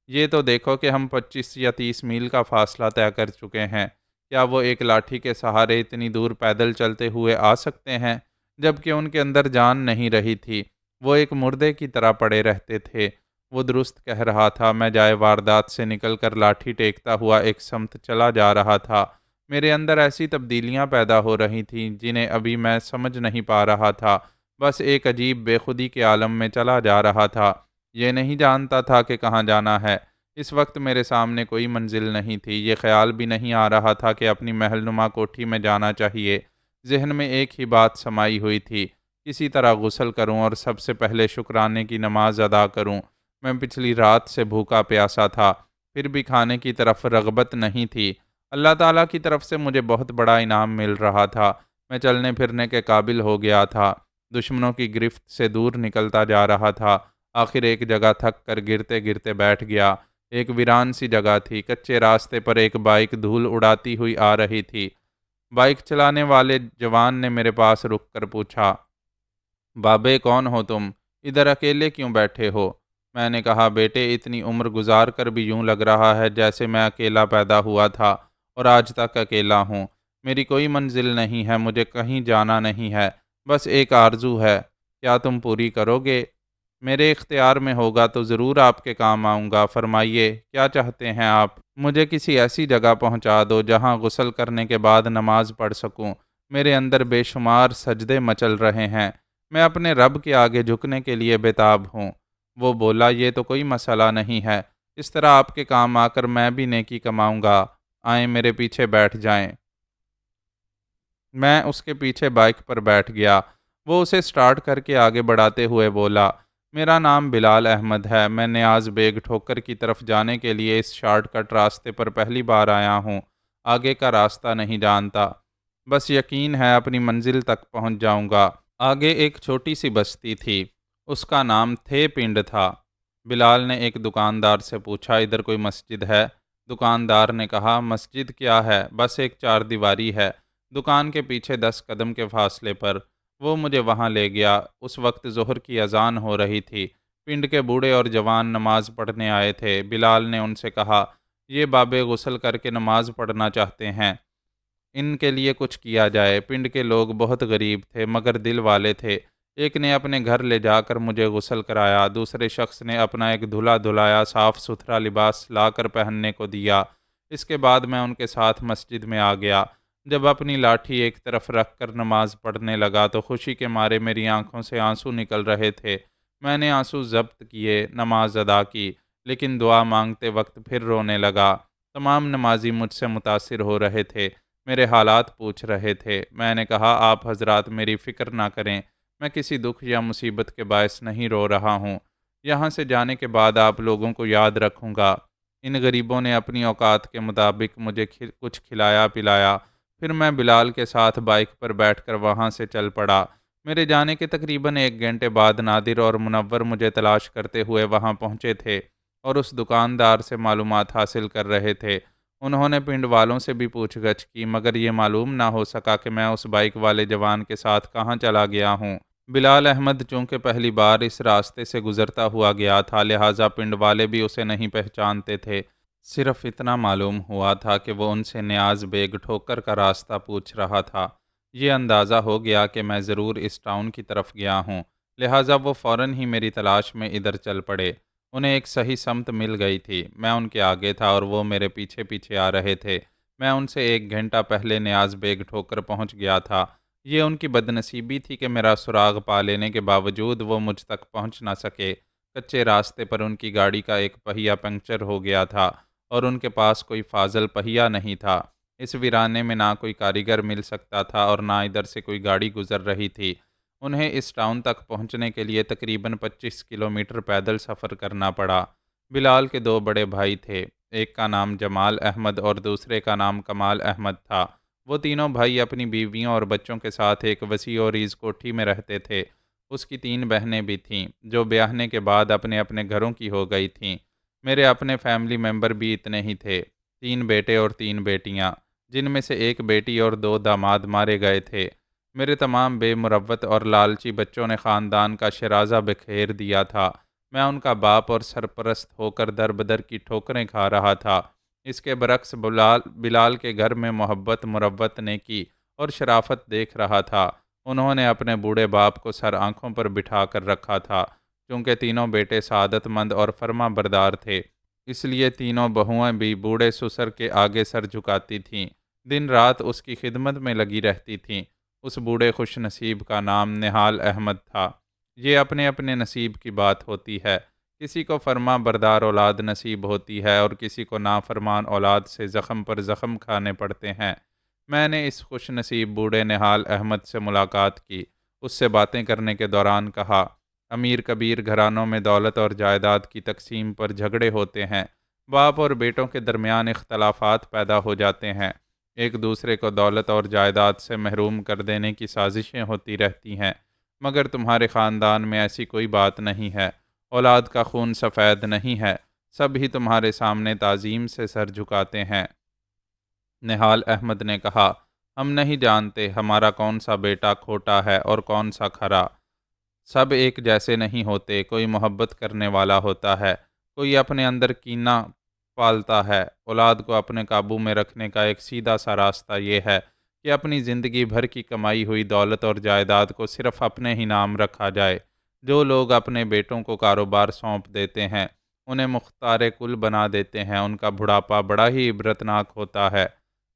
یہ تو دیکھو کہ ہم 25 یا 30 میل کا فاصلہ طے کر چکے ہیں، کیا وہ ایک لاٹھی کے سہارے اتنی دور پیدل چلتے ہوئے آ سکتے ہیں؟ جبکہ ان کے اندر جان نہیں رہی تھی، وہ ایک مردے کی طرح پڑے رہتے تھے۔ وہ درست کہہ رہا تھا۔ میں جائے واردات سے نکل کر لاٹھی ٹیکتا ہوا ایک سمت چلا جا رہا تھا۔ میرے اندر ایسی تبدیلیاں پیدا ہو رہی تھیں جنہیں ابھی میں سمجھ نہیں پا رہا تھا، بس ایک عجیب بے خودی کے عالم میں چلا جا رہا تھا۔ یہ نہیں جانتا تھا کہ کہاں جانا ہے۔ اس وقت میرے سامنے کوئی منزل نہیں تھی، یہ خیال بھی نہیں آ رہا تھا کہ اپنی محل نما کوٹھی میں جانا چاہیے۔ ذہن میں ایک ہی بات سمائی ہوئی تھی، کسی طرح غسل کروں اور سب سے پہلے شکرانے کی نماز ادا کروں۔ میں پچھلی رات سے بھوکا پیاسا تھا، پھر بھی کھانے کی طرف رغبت نہیں تھی۔ اللہ تعالیٰ کی طرف سے مجھے بہت بڑا انعام مل رہا تھا، میں چلنے پھرنے کے قابل ہو گیا تھا، دشمنوں کی گرفت سے دور نکلتا جا رہا تھا۔ آخر ایک جگہ تھک کر گرتے گرتے بیٹھ گیا۔ ایک ویران سی جگہ تھی، کچے راستے پر ایک بائک دھول اڑاتی ہوئی آ رہی تھی۔ بائک چلانے والے جوان نے میرے پاس رک کر پوچھا، بابے کون ہو تم؟ ادھر اکیلے کیوں بیٹھے ہو؟ میں نے کہا، بیٹے اتنی عمر گزار کر بھی یوں لگ رہا ہے جیسے میں اکیلا پیدا ہوا تھا اور آج تک اکیلا ہوں۔ میری کوئی منزل نہیں ہے، مجھے کہیں جانا نہیں ہے، بس ایک آرزو ہے، کیا تم پوری کرو گے؟ میرے اختیار میں ہوگا تو ضرور آپ کے کام آؤں گا، فرمائیے کیا چاہتے ہیں آپ؟ مجھے کسی ایسی جگہ پہنچا دو جہاں غسل کرنے کے بعد نماز پڑھ سکوں۔ میرے اندر بے شمار سجدے مچل رہے ہیں، میں اپنے رب کے آگے جھکنے کے لیے بےتاب ہوں۔ وہ بولا، یہ تو کوئی مسئلہ نہیں ہے، اس طرح آپ کے کام آ کر میں بھی نیکی کماؤں گا، آئیں میرے پیچھے بیٹھ جائیں۔ میں اس کے پیچھے بائک پر بیٹھ گیا۔ وہ اسے سٹارٹ کر کے آگے بڑھاتے ہوئے بولا، میرا نام بلال احمد ہے، میں نیاز بیگ ٹھوکر کی طرف جانے کے لیے اس شارٹ کٹ راستے پر پہلی بار آیا ہوں، آگے کا راستہ نہیں جانتا، بس یقین ہے اپنی منزل تک پہنچ جاؤں گا۔ آگے ایک چھوٹی سی بستی تھی، اس کا نام تھے پنڈ تھا۔ بلال نے ایک دکاندار سے پوچھا، ادھر کوئی مسجد ہے؟ دکاندار نے کہا، مسجد کیا ہے، بس ایک 4 دیواری ہے، دکان کے پیچھے 10 قدم کے فاصلے پر۔ وہ مجھے وہاں لے گیا۔ اس وقت ظہر کی اذان ہو رہی تھی۔ پنڈ کے بوڑھے اور جوان نماز پڑھنے آئے تھے۔ بلال نے ان سے کہا، یہ بابے غسل کر کے نماز پڑھنا چاہتے ہیں، ان کے لیے کچھ کیا جائے۔ پنڈ کے لوگ بہت غریب تھے مگر دل والے تھے۔ ایک نے اپنے گھر لے جا کر مجھے غسل کرایا، دوسرے شخص نے اپنا ایک دھلا دھلایا صاف ستھرا لباس لا کر پہننے کو دیا۔ اس کے بعد میں ان کے ساتھ مسجد میں آ گیا۔ جب اپنی لاٹھی ایک طرف رکھ کر نماز پڑھنے لگا تو خوشی کے مارے میری آنکھوں سے آنسو نکل رہے تھے۔ میں نے آنسو ضبط کیے، نماز ادا کی، لیکن دعا مانگتے وقت پھر رونے لگا۔ تمام نمازی مجھ سے متاثر ہو رہے تھے، میرے حالات پوچھ رہے تھے۔ میں نے کہا، آپ حضرات میری فکر نہ کریں، میں کسی دکھ یا مصیبت کے باعث نہیں رو رہا ہوں۔ یہاں سے جانے کے بعد آپ لوگوں کو یاد رکھوں گا، ان غریبوں نے اپنی اوقات کے مطابق مجھے کچھ کھلایا پلایا، پھر میں بلال کے ساتھ بائک پر بیٹھ کر وہاں سے چل پڑا۔ میرے جانے کے تقریباً 1 گھنٹے بعد نادر اور منور مجھے تلاش کرتے ہوئے وہاں پہنچے تھے اور اس دکاندار سے معلومات حاصل کر رہے تھے۔ انہوں نے پنڈ والوں سے بھی پوچھ گچھ کی، مگر یہ معلوم نہ ہو سکا کہ میں اس بائک والے جوان کے ساتھ کہاں چلا گیا ہوں۔ بلال احمد چونکہ پہلی بار اس راستے سے گزرتا ہوا گیا تھا، لہٰذا پنڈ والے بھی اسے نہیں پہچانتے تھے۔ صرف اتنا معلوم ہوا تھا کہ وہ ان سے نیاز بیگ ٹھوکر کا راستہ پوچھ رہا تھا۔ یہ اندازہ ہو گیا کہ میں ضرور اس ٹاؤن کی طرف گیا ہوں، لہٰذا وہ فوراً ہی میری تلاش میں ادھر چل پڑے۔ انہیں ایک صحیح سمت مل گئی تھی، میں ان کے آگے تھا اور وہ میرے پیچھے پیچھے آ رہے تھے۔ میں ان سے 1 گھنٹہ پہلے نیاز بیگ ٹھوکر پہنچ گیا تھا۔ یہ ان کی بدنصیبی تھی کہ میرا سراغ پا لینے کے باوجود وہ مجھ تک پہنچ نہ سکے۔ کچے راستے پر ان کی گاڑی کا ایک پہیہ پنکچر ہو گیا تھا اور ان کے پاس کوئی فاضل پہیہ نہیں تھا۔ اس ویرانے میں نہ کوئی کاریگر مل سکتا تھا اور نہ ادھر سے کوئی گاڑی گزر رہی تھی۔ انہیں اس ٹاؤن تک پہنچنے کے لیے تقریباً 25 کلومیٹر پیدل سفر کرنا پڑا۔ بلال کے 2 بڑے بھائی تھے، ایک کا نام جمال احمد اور دوسرے کا نام کمال احمد تھا۔ وہ تینوں بھائی اپنی بیویوں اور بچوں کے ساتھ ایک وسیع و عریض کوٹھی میں رہتے تھے۔ اس کی 3 بہنیں بھی تھیں، جو بیاہنے کے بعد اپنے اپنے گھروں کی ہو گئی تھیں۔ میرے اپنے فیملی ممبر بھی اتنے ہی تھے، 3 بیٹے اور 3 بیٹیاں، جن میں سے ایک بیٹی اور 2 داماد مارے گئے تھے۔ میرے تمام بے مروت اور لالچی بچوں نے خاندان کا شرازہ بکھیر دیا تھا۔ میں ان کا باپ اور سرپرست ہو کر در بدر کی ٹھوکریں کھا رہا تھا۔ اس کے برعکس بلال کے گھر میں محبت، مروت، نیکی اور شرافت دیکھ رہا تھا۔ انہوں نے اپنے بوڑھے باپ کو سر آنکھوں پر بٹھا کر رکھا تھا۔ چونکہ تینوں بیٹے سعادت مند اور فرما بردار تھے، اس لیے تینوں بہویں بھی بوڑھے سسر کے آگے سر جھکاتی تھیں، دن رات اس کی خدمت میں لگی رہتی تھیں۔ اس بوڑھے خوش نصیب کا نام نہال احمد تھا۔ یہ اپنے اپنے نصیب کی بات ہوتی ہے، کسی کو فرما بردار اولاد نصیب ہوتی ہے اور کسی کو نافرمان اولاد سے زخم پر زخم کھانے پڑتے ہیں۔ میں نے اس خوش نصیب بوڑھے نہال احمد سے ملاقات کی۔ اس سے باتیں کرنے کے دوران کہا، امیر کبیر گھرانوں میں دولت اور جائیداد کی تقسیم پر جھگڑے ہوتے ہیں، باپ اور بیٹوں کے درمیان اختلافات پیدا ہو جاتے ہیں، ایک دوسرے کو دولت اور جائیداد سے محروم کر دینے کی سازشیں ہوتی رہتی ہیں، مگر تمہارے خاندان میں ایسی کوئی بات نہیں ہے۔ اولاد کا خون سفید نہیں ہے، سب ہی تمہارے سامنے تعظیم سے سر جھکاتے ہیں۔ نہال احمد نے کہا، ہم نہیں جانتے ہمارا کون سا بیٹا کھوٹا ہے اور کون سا کھرا۔ سب ایک جیسے نہیں ہوتے، کوئی محبت کرنے والا ہوتا ہے، کوئی اپنے اندر کینہ پالتا ہے۔ اولاد کو اپنے قابو میں رکھنے کا ایک سیدھا سا راستہ یہ ہے کہ اپنی زندگی بھر کی کمائی ہوئی دولت اور جائیداد کو صرف اپنے ہی نام رکھا جائے۔ جو لوگ اپنے بیٹوں کو کاروبار سونپ دیتے ہیں، انہیں مختار کل بنا دیتے ہیں، ان کا بڑھاپا بڑا ہی عبرتناک ہوتا ہے۔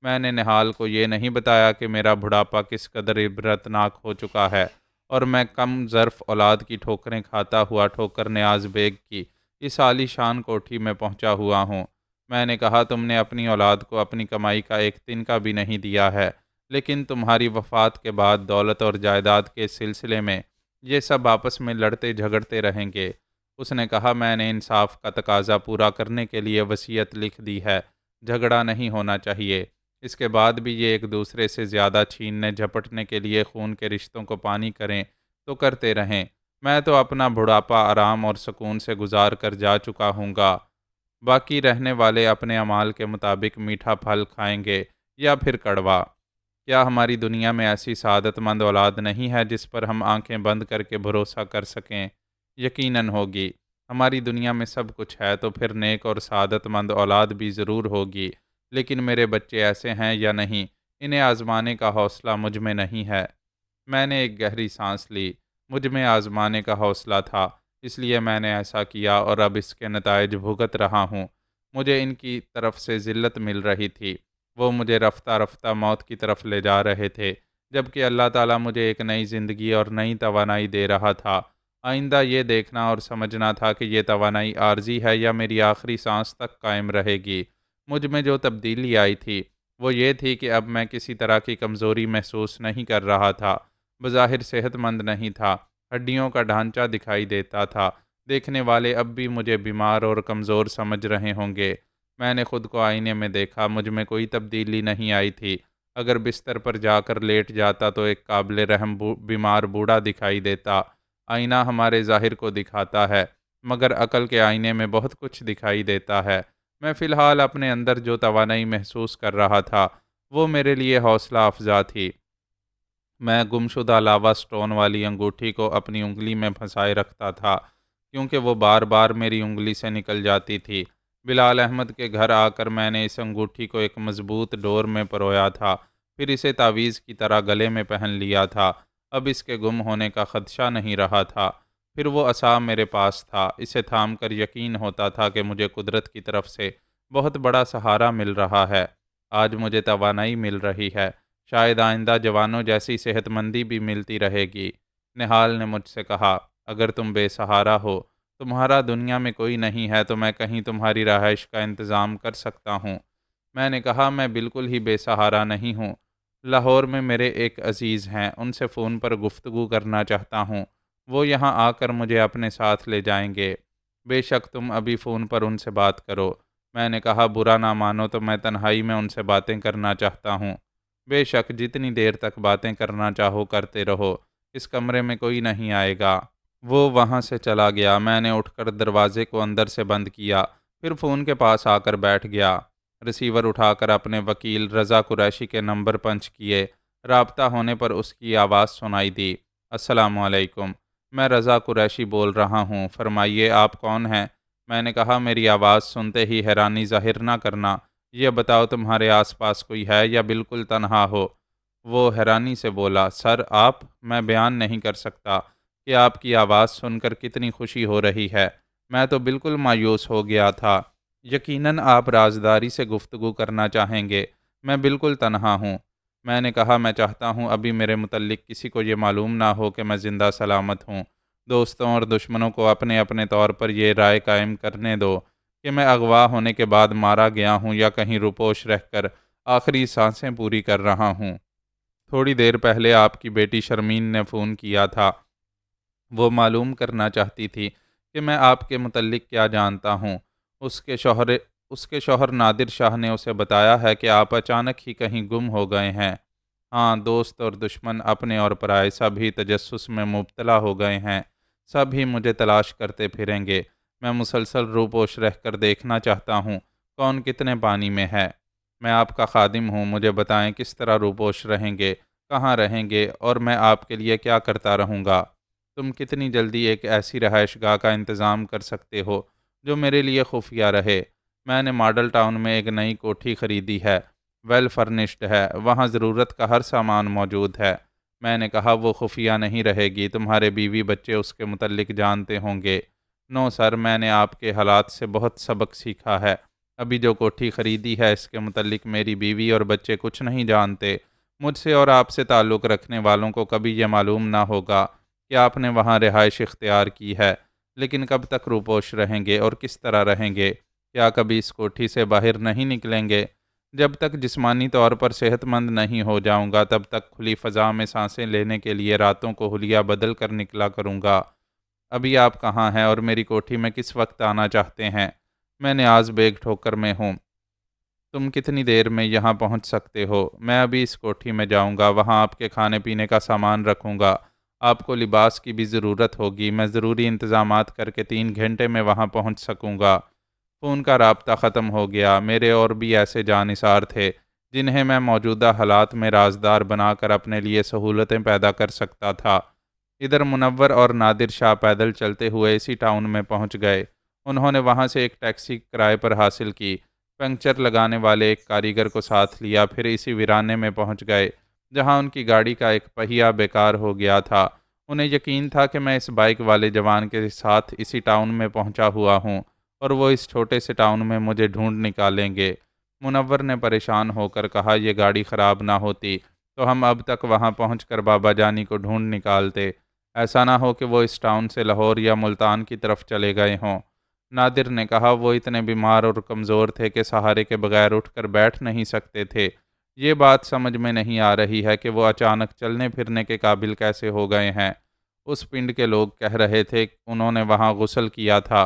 میں نے نہال کو یہ نہیں بتایا کہ میرا بڑھاپا کس قدر عبرتناک ہو چکا ہے اور میں کم ظرف اولاد کی ٹھوکریں کھاتا ہوا ٹھوکر نیاز بیگ کی اس عالی شان کوٹھی میں پہنچا ہوا ہوں۔ میں نے کہا، تم نے اپنی اولاد کو اپنی کمائی کا ایک تنکا بھی نہیں دیا ہے، لیکن تمہاری وفات کے بعد دولت اور جائیداد کے سلسلے میں یہ سب آپس میں لڑتے جھگڑتے رہیں گے۔ اس نے کہا، میں نے انصاف کا تقاضا پورا کرنے کے لیے وصیت لکھ دی ہے، جھگڑا نہیں ہونا چاہیے۔ اس کے بعد بھی یہ ایک دوسرے سے زیادہ چھیننے جھپٹنے کے لیے خون کے رشتوں کو پانی کریں تو کرتے رہیں۔ میں تو اپنا بڑھاپا آرام اور سکون سے گزار کر جا چکا ہوں گا، باقی رہنے والے اپنے اعمال کے مطابق میٹھا پھل کھائیں گے یا پھر کڑوا۔ کیا ہماری دنیا میں ایسی سعادت مند اولاد نہیں ہے جس پر ہم آنکھیں بند کر کے بھروسہ کر سکیں؟ یقیناً ہوگی۔ ہماری دنیا میں سب کچھ ہے تو پھر نیک اور سعادت مند اولاد بھی ضرور ہوگی، لیکن میرے بچے ایسے ہیں یا نہیں، انہیں آزمانے کا حوصلہ مجھ میں نہیں ہے۔ میں نے ایک گہری سانس لی۔ مجھ میں آزمانے کا حوصلہ تھا، اس لیے میں نے ایسا کیا اور اب اس کے نتائج بھگت رہا ہوں۔ مجھے ان کی طرف سے ذلت مل رہی تھی، وہ مجھے رفتہ رفتہ موت کی طرف لے جا رہے تھے، جبکہ اللہ تعالیٰ مجھے ایک نئی زندگی اور نئی توانائی دے رہا تھا۔ آئندہ یہ دیکھنا اور سمجھنا تھا کہ یہ توانائی عارضی ہے یا میری آخری سانس تک قائم رہے گی۔ مجھ میں جو تبدیلی آئی تھی وہ یہ تھی کہ اب میں کسی طرح کی کمزوری محسوس نہیں کر رہا تھا۔ بظاہر صحت مند نہیں تھا، ہڈیوں کا ڈھانچہ دکھائی دیتا تھا۔ دیکھنے والے اب بھی مجھے بیمار اور کمزور سمجھ رہے ہوں گے، میں نے خود کو آئینے میں دیکھا، مجھ میں کوئی تبدیلی نہیں آئی تھی۔ اگر بستر پر جا کر لیٹ جاتا تو ایک قابل رحم بیمار بوڑھا دکھائی دیتا۔ آئینہ ہمارے ظاہر کو دکھاتا ہے، مگر عقل کے آئینے میں بہت کچھ دکھائی دیتا ہے۔ میں فی الحال اپنے اندر جو توانائی محسوس کر رہا تھا وہ میرے لیے حوصلہ افزا تھی۔ میں گمشدہ لاوا سٹون والی انگوٹھی کو اپنی انگلی میں پھنسائے رکھتا تھا، کیونکہ وہ بار بار میری انگلی سے نکل جاتی تھی۔ بلال احمد کے گھر آ کر میں نے اس انگوٹھی کو ایک مضبوط ڈور میں پرویا تھا، پھر اسے تعویذ کی طرح گلے میں پہن لیا تھا۔ اب اس کے گم ہونے کا خدشہ نہیں رہا تھا۔ پھر وہ عصا میرے پاس تھا، اسے تھام کر یقین ہوتا تھا کہ مجھے قدرت کی طرف سے بہت بڑا سہارا مل رہا ہے۔ آج مجھے توانائی مل رہی ہے، شاید آئندہ جوانوں جیسی صحت مندی بھی ملتی رہے گی۔ نہال نے مجھ سے کہا، اگر تم بے سہارا ہو، تمہارا دنیا میں کوئی نہیں ہے، تو میں کہیں تمہاری رہائش کا انتظام کر سکتا ہوں۔ میں نے کہا، میں بالکل ہی بے سہارا نہیں ہوں۔ لاہور میں میرے ایک عزیز ہیں، ان سے فون پر گفتگو کرنا چاہتا ہوں۔ وہ یہاں آ کر مجھے اپنے ساتھ لے جائیں گے۔ بے شک تم ابھی فون پر ان سے بات کرو۔ میں نے کہا، برا نہ مانو تو میں تنہائی میں ان سے باتیں کرنا چاہتا ہوں۔ بے شک جتنی دیر تک باتیں کرنا چاہو کرتے رہو، اس کمرے میں کوئی نہیں آئے گا۔ وہ وہاں سے چلا گیا۔ میں نے اٹھ کر دروازے کو اندر سے بند کیا، پھر فون کے پاس آ کر بیٹھ گیا۔ ریسیور اٹھا کر اپنے وکیل رضا قریشی کے نمبر پنچ کیے۔ رابطہ ہونے پر اس کی آواز سنائی دی، السلام علیکم، میں رضا قریشی بول رہا ہوں، فرمائیے آپ کون ہیں؟ میں نے کہا، میری آواز سنتے ہی حیرانی ظاہر نہ کرنا، یہ بتاؤ تمہارے آس پاس کوئی ہے یا بالکل تنہا ہو؟ وہ حیرانی سے بولا، سر آپ، میں بیان نہیں کر سکتا کہ آپ کی آواز سن کر کتنی خوشی ہو رہی ہے۔ میں تو بالکل مایوس ہو گیا تھا۔ یقیناً آپ رازداری سے گفتگو کرنا چاہیں گے۔ میں بالکل تنہا ہوں۔ میں نے کہا، میں چاہتا ہوں ابھی میرے متعلق کسی کو یہ معلوم نہ ہو کہ میں زندہ سلامت ہوں۔ دوستوں اور دشمنوں کو اپنے اپنے طور پر یہ رائے قائم کرنے دو کہ میں اغوا ہونے کے بعد مارا گیا ہوں یا کہیں روپوش رہ کر آخری سانسیں پوری کر رہا ہوں۔ تھوڑی دیر پہلے آپ کی بیٹی شرمین نے فون کیا تھا۔ وہ معلوم کرنا چاہتی تھی کہ میں آپ کے متعلق کیا جانتا ہوں۔ اس کے شوہر نادر شاہ نے اسے بتایا ہے کہ آپ اچانک ہی کہیں گم ہو گئے ہیں۔ ہاں، دوست اور دشمن، اپنے اور پرائے، سب ہی تجسس میں مبتلا ہو گئے ہیں۔ سب ہی مجھے تلاش کرتے پھریں گے۔ میں مسلسل روپوش رہ کر دیکھنا چاہتا ہوں کون کتنے پانی میں ہے۔ میں آپ کا خادم ہوں، مجھے بتائیں کس طرح روپوش رہیں گے، کہاں رہیں گے، اور میں آپ کے لیے کیا کرتا رہوں گا۔ تم کتنی جلدی ایک ایسی رہائش گاہ کا انتظام کر سکتے ہو جو میرے لیے خفیہ رہے؟ میں نے ماڈل ٹاؤن میں ایک نئی کوٹھی خریدی ہے، ویل فرنشڈ ہے، وہاں ضرورت کا ہر سامان موجود ہے۔ میں نے کہا، وہ خفیہ نہیں رہے گی، تمہارے بیوی بچے اس کے متعلق جانتے ہوں گے۔ نو سر، میں نے آپ کے حالات سے بہت سبق سیکھا ہے۔ ابھی جو کوٹھی خریدی ہے اس کے متعلق میری بیوی اور بچے کچھ نہیں جانتے۔ مجھ سے اور آپ سے تعلق رکھنے والوں کو کبھی یہ معلوم نہ ہوگا کہ آپ نے وہاں رہائش اختیار کی ہے۔ لیکن کب تک روپوش رہیں گے اور کس طرح رہیں گے؟ کیا کبھی اس کوٹھی سے باہر نہیں نکلیں گے؟ جب تک جسمانی طور پر صحت مند نہیں ہو جاؤں گا تب تک کھلی فضا میں سانسیں لینے کے لیے راتوں کو حلیہ بدل کر نکلا کروں گا۔ ابھی آپ کہاں ہیں اور میری کوٹھی میں کس وقت آنا چاہتے ہیں؟ میں نیاز بیگ ٹھوکر میں ہوں۔ تم کتنی دیر میں یہاں پہنچ سکتے ہو؟ میں ابھی اس کوٹھی میں جاؤں گا، وہاں آپ کے کھانے پینے کا سامان رکھوں گا۔ آپ کو لباس کی بھی ضرورت ہوگی، میں ضروری انتظامات کر کے 3 گھنٹے میں وہاں پہنچ سکوں گا۔ فون کا رابطہ ختم ہو گیا۔ میرے اور بھی ایسے جانثار تھے جنہیں میں موجودہ حالات میں رازدار بنا کر اپنے لیے سہولتیں پیدا کر سکتا تھا۔ ادھر منور اور نادر شاہ پیدل چلتے ہوئے اسی ٹاؤن میں پہنچ گئے۔ انہوں نے وہاں سے ایک ٹیکسی کرائے پر حاصل کی، پنکچر لگانے والے ایک کاریگر کو ساتھ لیا، پھر اسی ویرانے میں پہنچ گئے جہاں ان کی گاڑی کا ایک پہیہ بیکار ہو گیا تھا۔ انہیں یقین تھا کہ میں اس بائک والے جوان کے ساتھ اسی ٹاؤن میں پہنچا ہوا ہوں اور وہ اس چھوٹے سے ٹاؤن میں مجھے ڈھونڈ نکالیں گے۔ منور نے پریشان ہو کر کہا، یہ گاڑی خراب نہ ہوتی تو ہم اب تک وہاں پہنچ کر بابا جانی کو ڈھونڈ نکالتے۔ ایسا نہ ہو کہ وہ اس ٹاؤن سے لاہور یا ملتان کی طرف چلے گئے ہوں۔ نادر نے کہا، وہ اتنے بیمار اور کمزور تھے کہ سہارے کے بغیر اٹھ کر بیٹھ نہیں سکتے تھے۔ یہ بات سمجھ میں نہیں آ رہی ہے کہ وہ اچانک چلنے پھرنے کے قابل کیسے ہو گئے ہیں۔ اس پنڈ کے لوگ کہہ رہے تھے انہوں نے وہاں غسل کیا تھا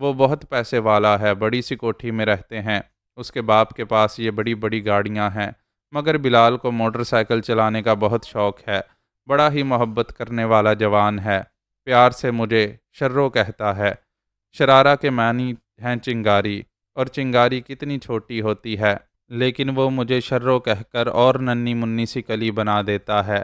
وہ بہت پیسے والا ہے، بڑی سی کوٹھی میں رہتے ہیں، اس کے باپ کے پاس یہ بڑی بڑی گاڑیاں ہیں، مگر بلال کو موٹر سائیکل چلانے کا بہت شوق ہے، بڑا ہی محبت کرنے والا جوان ہے، پیار سے مجھے شرو کہتا ہے۔ شرارہ کے معنی ہیں چنگاری، اور چنگاری کتنی چھوٹی ہوتی ہے، لیکن وہ مجھے شرو کہہ کر اور ننھی منی سی کلی بنا دیتا ہے۔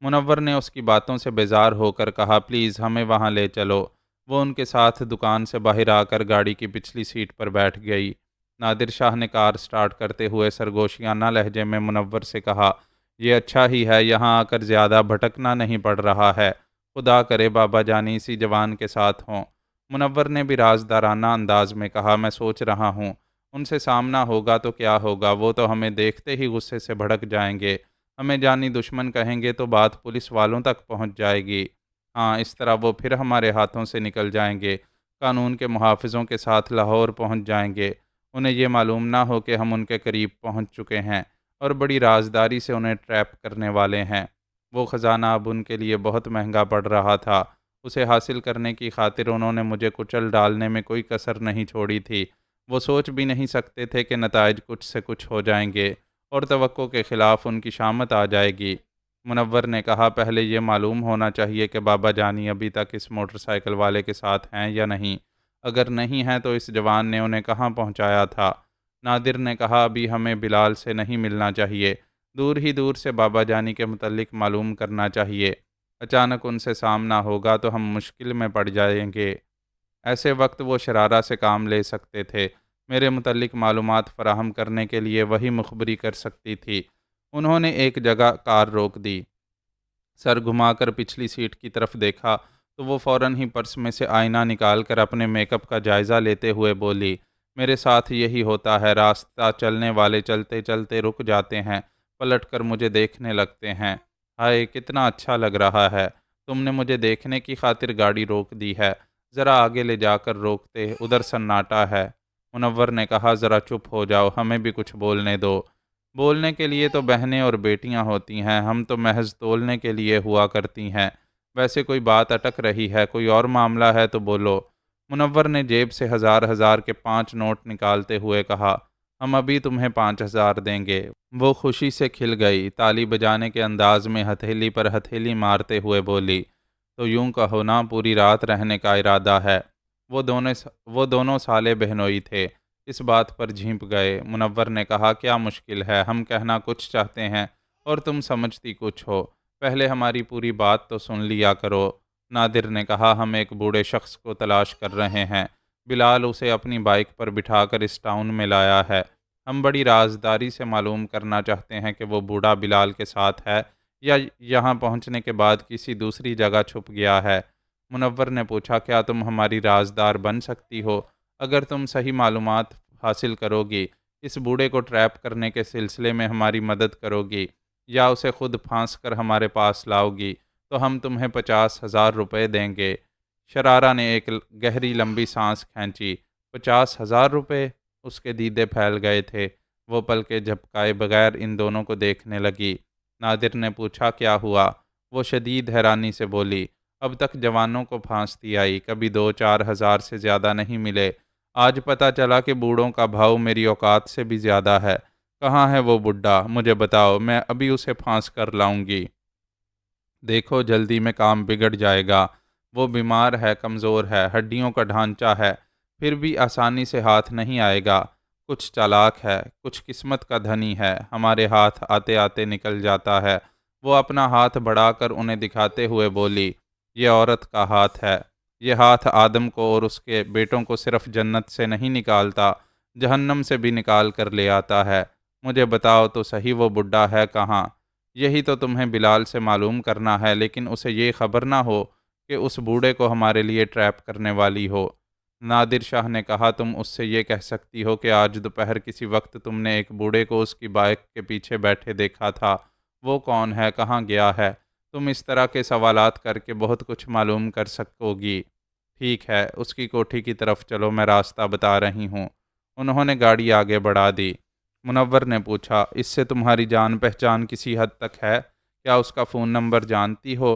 منور نے اس کی باتوں سے بیزار ہو کر کہا، پلیز ہمیں وہاں لے چلو۔ وہ ان کے ساتھ دکان سے باہر آ کر گاڑی کی پچھلی سیٹ پر بیٹھ گئی۔ نادر شاہ نے کار سٹارٹ کرتے ہوئے سرگوشیانہ لہجے میں منور سے کہا، یہ اچھا ہی ہے، یہاں آ کر زیادہ بھٹکنا نہیں پڑ رہا ہے، خدا کرے بابا جانی اسی جوان کے ساتھ ہوں۔ منور نے بھی رازدارانہ انداز میں کہا، میں سوچ رہا ہوں ان سے سامنا ہوگا تو کیا ہوگا، وہ تو ہمیں دیکھتے ہی غصے سے بھڑک جائیں گے، ہمیں جانی دشمن کہیں گے تو بات پولیس والوں تک پہنچ جائے گی۔ ہاں، اس طرح وہ پھر ہمارے ہاتھوں سے نکل جائیں گے، قانون کے محافظوں کے ساتھ لاہور پہنچ جائیں گے، انہیں یہ معلوم نہ ہو کہ ہم ان کے قریب پہنچ چکے ہیں اور بڑی رازداری سے انہیں ٹریپ کرنے والے ہیں۔ وہ خزانہ اب ان کے لیے بہت مہنگا پڑ رہا تھا، اسے حاصل کرنے کی خاطر انہوں نے مجھے کچل ڈالنے میں کوئی کسر نہیں چھوڑی تھی۔ وہ سوچ بھی نہیں سکتے تھے کہ نتائج کچھ سے کچھ ہو جائیں گے اور توقع کے خلاف ان کی شامت آ جائے گی۔ منور نے کہا، پہلے یہ معلوم ہونا چاہیے کہ بابا جانی ابھی تک اس موٹر سائیکل والے کے ساتھ ہیں یا نہیں، اگر نہیں ہیں تو اس جوان نے انہیں کہاں پہنچایا تھا؟ نادر نے کہا، ابھی ہمیں بلال سے نہیں ملنا چاہیے، دور ہی دور سے بابا جانی کے متعلق معلوم کرنا چاہیے، اچانک ان سے سامنا ہوگا تو ہم مشکل میں پڑ جائیں گے۔ ایسے وقت وہ شرارہ سے کام لے سکتے تھے، میرے متعلق معلومات فراہم کرنے کے لیے وہی مخبری کر سکتی تھی۔ انہوں نے ایک جگہ کار روک دی، سر گھما کر پچھلی سیٹ کی طرف دیکھا تو وہ فوراً ہی پرس میں سے آئینہ نکال کر اپنے میک اپ کا جائزہ لیتے ہوئے بولی، میرے ساتھ یہی ہوتا ہے، راستہ چلنے والے چلتے چلتے رک جاتے ہیں، پلٹ کر مجھے دیکھنے لگتے ہیں، ہائے کتنا اچھا لگ رہا ہے، تم نے مجھے دیکھنے کی خاطر گاڑی روک دی ہے، ذرا آگے لے جا کر روکتے، ادھر سناٹا ہے۔ منور نے کہا، ذرا چپ ہو جاؤ، ہمیں بھی کچھ بولنے دو۔ بولنے کے لیے تو بہنیں اور بیٹیاں ہوتی ہیں، ہم تو محض تولنے کے لیے ہوا کرتی ہیں۔ ویسے کوئی بات اٹک رہی ہے، کوئی اور معاملہ ہے تو بولو۔ منور نے جیب سے ہزار ہزار کے 5 نوٹ نکالتے ہوئے کہا، ہم ابھی تمہیں 5,000 دیں گے۔ وہ خوشی سے کھل گئی، تالی بجانے کے انداز میں ہتھیلی پر ہتھیلی مارتے ہوئے بولی، تو یوں کہو نا پوری رات رہنے کا ارادہ ہے۔ وہ دونوں سالے بہنوئی تھے، اس بات پر جھینپ گئے۔ منور نے کہا، کیا مشکل ہے، ہم کہنا کچھ چاہتے ہیں اور تم سمجھتی کچھ ہو، پہلے ہماری پوری بات تو سن لیا کرو۔ نادر نے کہا، ہم ایک بوڑھے شخص کو تلاش کر رہے ہیں، بلال اسے اپنی بائک پر بٹھا کر اس ٹاؤن میں لایا ہے، ہم بڑی رازداری سے معلوم کرنا چاہتے ہیں کہ وہ بوڑھا بلال کے ساتھ ہے یا یہاں پہنچنے کے بعد کسی دوسری جگہ چھپ گیا ہے۔ منور نے پوچھا، کیا تم ہماری رازدار بن سکتی ہو؟ اگر تم صحیح معلومات حاصل کرو گی، اس بوڑھے کو ٹریپ کرنے کے سلسلے میں ہماری مدد کرو گی یا اسے خود پھانس کر ہمارے پاس لاؤ گی تو ہم تمہیں 50,000 روپے دیں گے۔ شرارہ نے ایک گہری لمبی سانس کھینچی۔ 50,000 روپے؟ اس کے دیدے پھیل گئے تھے، وہ پلکیں جھپکائے بغیر ان دونوں کو دیکھنے لگی۔ نادر نے پوچھا، کیا ہوا؟ وہ شدید حیرانی سے بولی، اب تک جوانوں کو پھانستی آئی، کبھی 2-4 ہزار سے زیادہ نہیں ملے، آج پتہ چلا کہ بوڑھوں کا بھاؤ میری اوقات سے بھی زیادہ ہے۔ کہاں ہے وہ بڈھا؟ مجھے بتاؤ، میں ابھی اسے پھانس کر لاؤں گی۔ دیکھو جلدی میں کام بگڑ جائے گا، وہ بیمار ہے، کمزور ہے، ہڈیوں کا ڈھانچہ ہے، پھر بھی آسانی سے ہاتھ نہیں آئے گا، کچھ چالاک ہے، کچھ قسمت کا دھنی ہے، ہمارے ہاتھ آتے آتے نکل جاتا ہے۔ وہ اپنا ہاتھ بڑھا کر انہیں دکھاتے ہوئے بولی، یہ عورت کا ہاتھ ہے، یہ ہاتھ آدم کو اور اس کے بیٹوں کو صرف جنت سے نہیں نکالتا، جہنم سے بھی نکال کر لے آتا ہے۔ مجھے بتاؤ تو صحیح، وہ بڈھا ہے کہاں؟ یہی تو تمہیں بلال سے معلوم کرنا ہے، لیکن اسے یہ خبر نہ ہو کہ اس بوڑھے کو ہمارے لیے ٹریپ کرنے والی ہو۔ نادر شاہ نے کہا، تم اس سے یہ کہہ سکتی ہو کہ آج دوپہر کسی وقت تم نے ایک بوڑھے کو اس کی بائک کے پیچھے بیٹھے دیکھا تھا، وہ کون ہے، کہاں گیا ہے؟ تم اس طرح کے سوالات کر کے بہت کچھ معلوم کر سکو گی۔ ٹھیک ہے، اس کی کوٹھی کی طرف چلو، میں راستہ بتا رہی ہوں۔ انہوں نے گاڑی آگے بڑھا دی۔ منور نے پوچھا، اس سے تمہاری جان پہچان کسی حد تک ہے؟ کیا اس کا فون نمبر جانتی ہو؟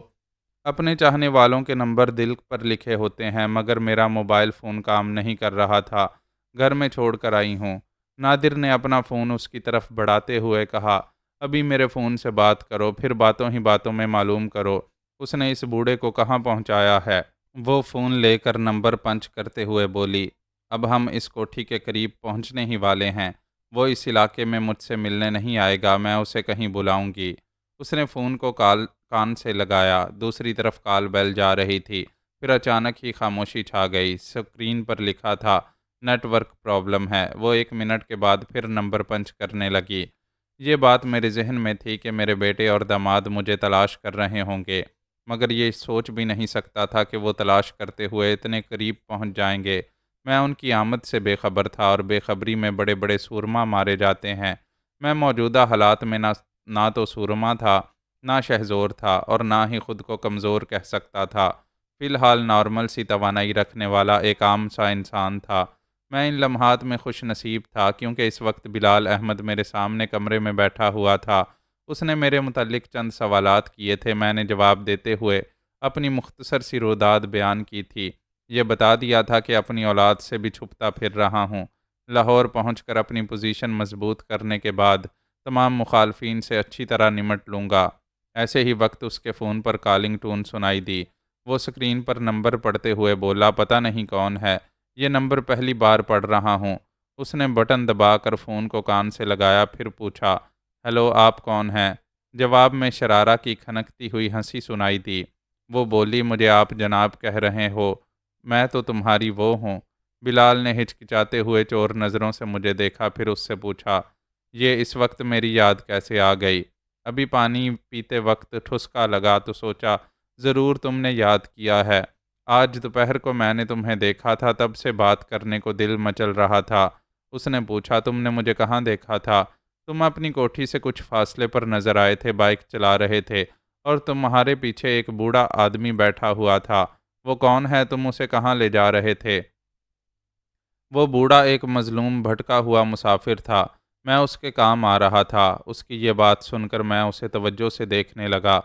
اپنے چاہنے والوں کے نمبر دل پر لکھے ہوتے ہیں، مگر میرا موبائل فون کام نہیں کر رہا تھا۔ گھر میں چھوڑ کر آئی ہوں۔ نادر نے اپنا فون اس کی طرف بڑھاتے ہوئے کہا، ابھی میرے فون سے بات کرو، پھر باتوں ہی باتوں میں معلوم کرو اس نے اس بوڑھے کو کہاں پہنچایا ہے۔ وہ فون لے کر نمبر پنچ کرتے ہوئے بولی، اب ہم اس کوٹھی کے قریب پہنچنے ہی والے ہیں۔ وہ اس علاقے میں مجھ سے ملنے نہیں آئے گا، میں اسے کہیں بلاؤں گی۔ اس نے فون کو کان سے لگایا، دوسری طرف کال بیل جا رہی تھی، پھر اچانک ہی خاموشی چھا گئی۔ اسکرین پر لکھا تھا، نیٹ ورک پرابلم ہے۔ وہ 1 منٹ کے بعد پھر نمبر پنچ کرنے لگی۔ یہ بات میرے ذہن میں تھی کہ میرے بیٹے اور داماد مجھے تلاش کر رہے ہوں گے، مگر یہ سوچ بھی نہیں سکتا تھا کہ وہ تلاش کرتے ہوئے اتنے قریب پہنچ جائیں گے۔ میں ان کی آمد سے بے خبر تھا، اور بے خبری میں بڑے بڑے سورما مارے جاتے ہیں۔ میں موجودہ حالات میں نہ تو سورما تھا، نہ شہزور تھا، اور نہ ہی خود کو کمزور کہہ سکتا تھا۔ فی الحال نارمل سی توانائی رکھنے والا ایک عام سا انسان تھا۔ میں ان لمحات میں خوش نصیب تھا، کیونکہ اس وقت بلال احمد میرے سامنے کمرے میں بیٹھا ہوا تھا۔ اس نے میرے متعلق چند سوالات کیے تھے، میں نے جواب دیتے ہوئے اپنی مختصر سی روداد بیان کی تھی۔ یہ بتا دیا تھا کہ اپنی اولاد سے بھی چھپتا پھر رہا ہوں۔ لاہور پہنچ کر اپنی پوزیشن مضبوط کرنے کے بعد تمام مخالفین سے اچھی طرح نمٹ لوں گا۔ ایسے ہی وقت اس کے فون پر کالنگ ٹون سنائی دی۔ وہ اسکرین پر نمبر پڑھتے ہوئے بولا، پتہ نہیں کون ہے، یہ نمبر پہلی بار پڑھ رہا ہوں۔ اس نے بٹن دبا کر فون کو کان سے لگایا، پھر پوچھا، ہیلو، آپ کون ہیں؟ جواب میں شرارہ کی کھنکتی ہوئی ہنسی سنائی دی۔ وہ بولی، مجھے آپ جناب کہہ رہے ہو، میں تو تمہاری وہ ہوں۔ بلال نے ہچکچاتے ہوئے چور نظروں سے مجھے دیکھا، پھر اس سے پوچھا، یہ اس وقت میری یاد کیسے آ گئی؟ ابھی پانی پیتے وقت ٹھسکا لگا تو سوچا ضرور تم نے یاد کیا ہے۔ آج دوپہر کو میں نے تمہیں دیکھا تھا، تب سے بات کرنے کو دل مچل رہا تھا۔ اس نے پوچھا، تم نے مجھے کہاں دیکھا تھا؟ تم اپنی کوٹھی سے کچھ فاصلے پر نظر آئے تھے، بائک چلا رہے تھے، اور تمہارے پیچھے ایک بوڑھا آدمی بیٹھا ہوا تھا۔ وہ کون ہے؟ تم اسے کہاں لے جا رہے تھے؟ وہ بوڑھا ایک مظلوم بھٹکا ہوا مسافر تھا، میں اس کے کام آ رہا تھا۔ اس کی یہ بات سن کر میں اسے توجہ سے دیکھنے لگا،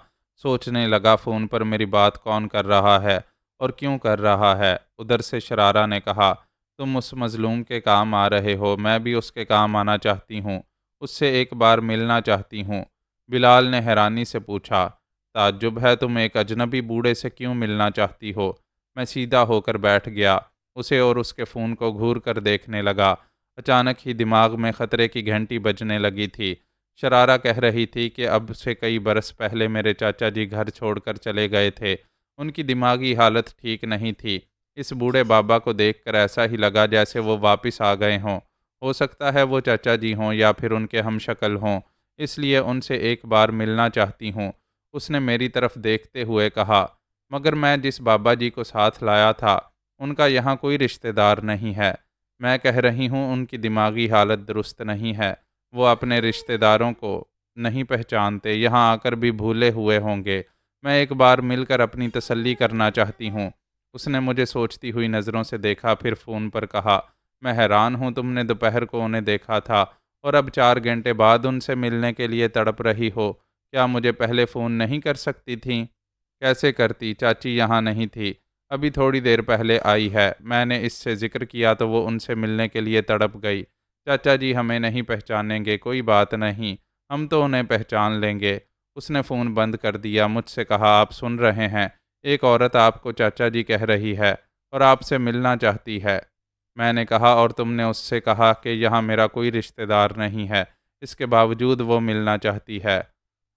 سوچنے لگا فون پر میری بات کون کر رہا ہے اور کیوں کر رہا ہے۔ ادھر سے شرارہ نے کہا، تم اس مظلوم کے کام آ رہے ہو، میں بھی اس کے کام آنا چاہتی ہوں، اس سے ایک بار ملنا چاہتی ہوں۔ بلال نے حیرانی سے پوچھا، تعجب ہے، تم ایک اجنبی بوڑھے سے کیوں ملنا چاہتی ہو؟ میں سیدھا ہو کر بیٹھ گیا، اسے اور اس کے فون کو گھور کر دیکھنے لگا۔ اچانک ہی دماغ میں خطرے کی گھنٹی بجنے لگی تھی۔ شرارہ کہہ رہی تھی کہ اب سے کئی برس پہلے میرے چاچا جی گھر چھوڑ کر چلے گئے تھے، ان کی دماغی حالت ٹھیک نہیں تھی۔ اس بوڑھے بابا کو دیکھ کر ایسا ہی لگا جیسے وہ واپس آ گئے ہوں۔ ہو سکتا ہے وہ چاچا جی ہوں یا پھر ان کے ہم شکل ہوں، اس لیے ان سے ایک بار ملنا چاہتی ہوں۔ اس نے میری طرف دیکھتے ہوئے کہا، مگر میں جس بابا جی کو ساتھ لایا تھا ان کا یہاں کوئی رشتہ دار نہیں ہے۔ میں کہہ رہی ہوں ان کی دماغی حالت درست نہیں ہے، وہ اپنے رشتہ داروں کو نہیں پہچانتے، یہاں آ کر بھی بھولے ہوئے ہوں گے۔ میں ایک بار مل کر اپنی تسلی کرنا چاہتی ہوں۔ اس نے مجھے سوچتی ہوئی نظروں سے دیکھا، پھر فون پر کہا، میں حیران ہوں، تم نے دوپہر کو انہیں دیکھا تھا اور اب 4 گھنٹے بعد ان سے ملنے کے لیے تڑپ رہی ہو۔ کیا مجھے پہلے فون نہیں کر سکتی تھیں؟ کیسے کرتی؟ چاچی یہاں نہیں تھی، ابھی تھوڑی دیر پہلے آئی ہے۔ میں نے اس سے ذکر کیا تو وہ ان سے ملنے کے لیے تڑپ گئی۔ چاچا جی ہمیں نہیں پہچانیں گے، کوئی بات نہیں، ہم تو انہیں پہچان لیں گے۔ اس نے فون بند کر دیا، مجھ سے کہا، آپ سن رہے ہیں، ایک عورت آپ کو چاچا جی کہہ رہی ہے اور آپ سے ملنا چاہتی ہے۔ میں نے کہا، اور تم نے اس سے کہا کہ یہاں میرا کوئی رشتہ دار نہیں ہے، اس کے باوجود وہ ملنا چاہتی ہے۔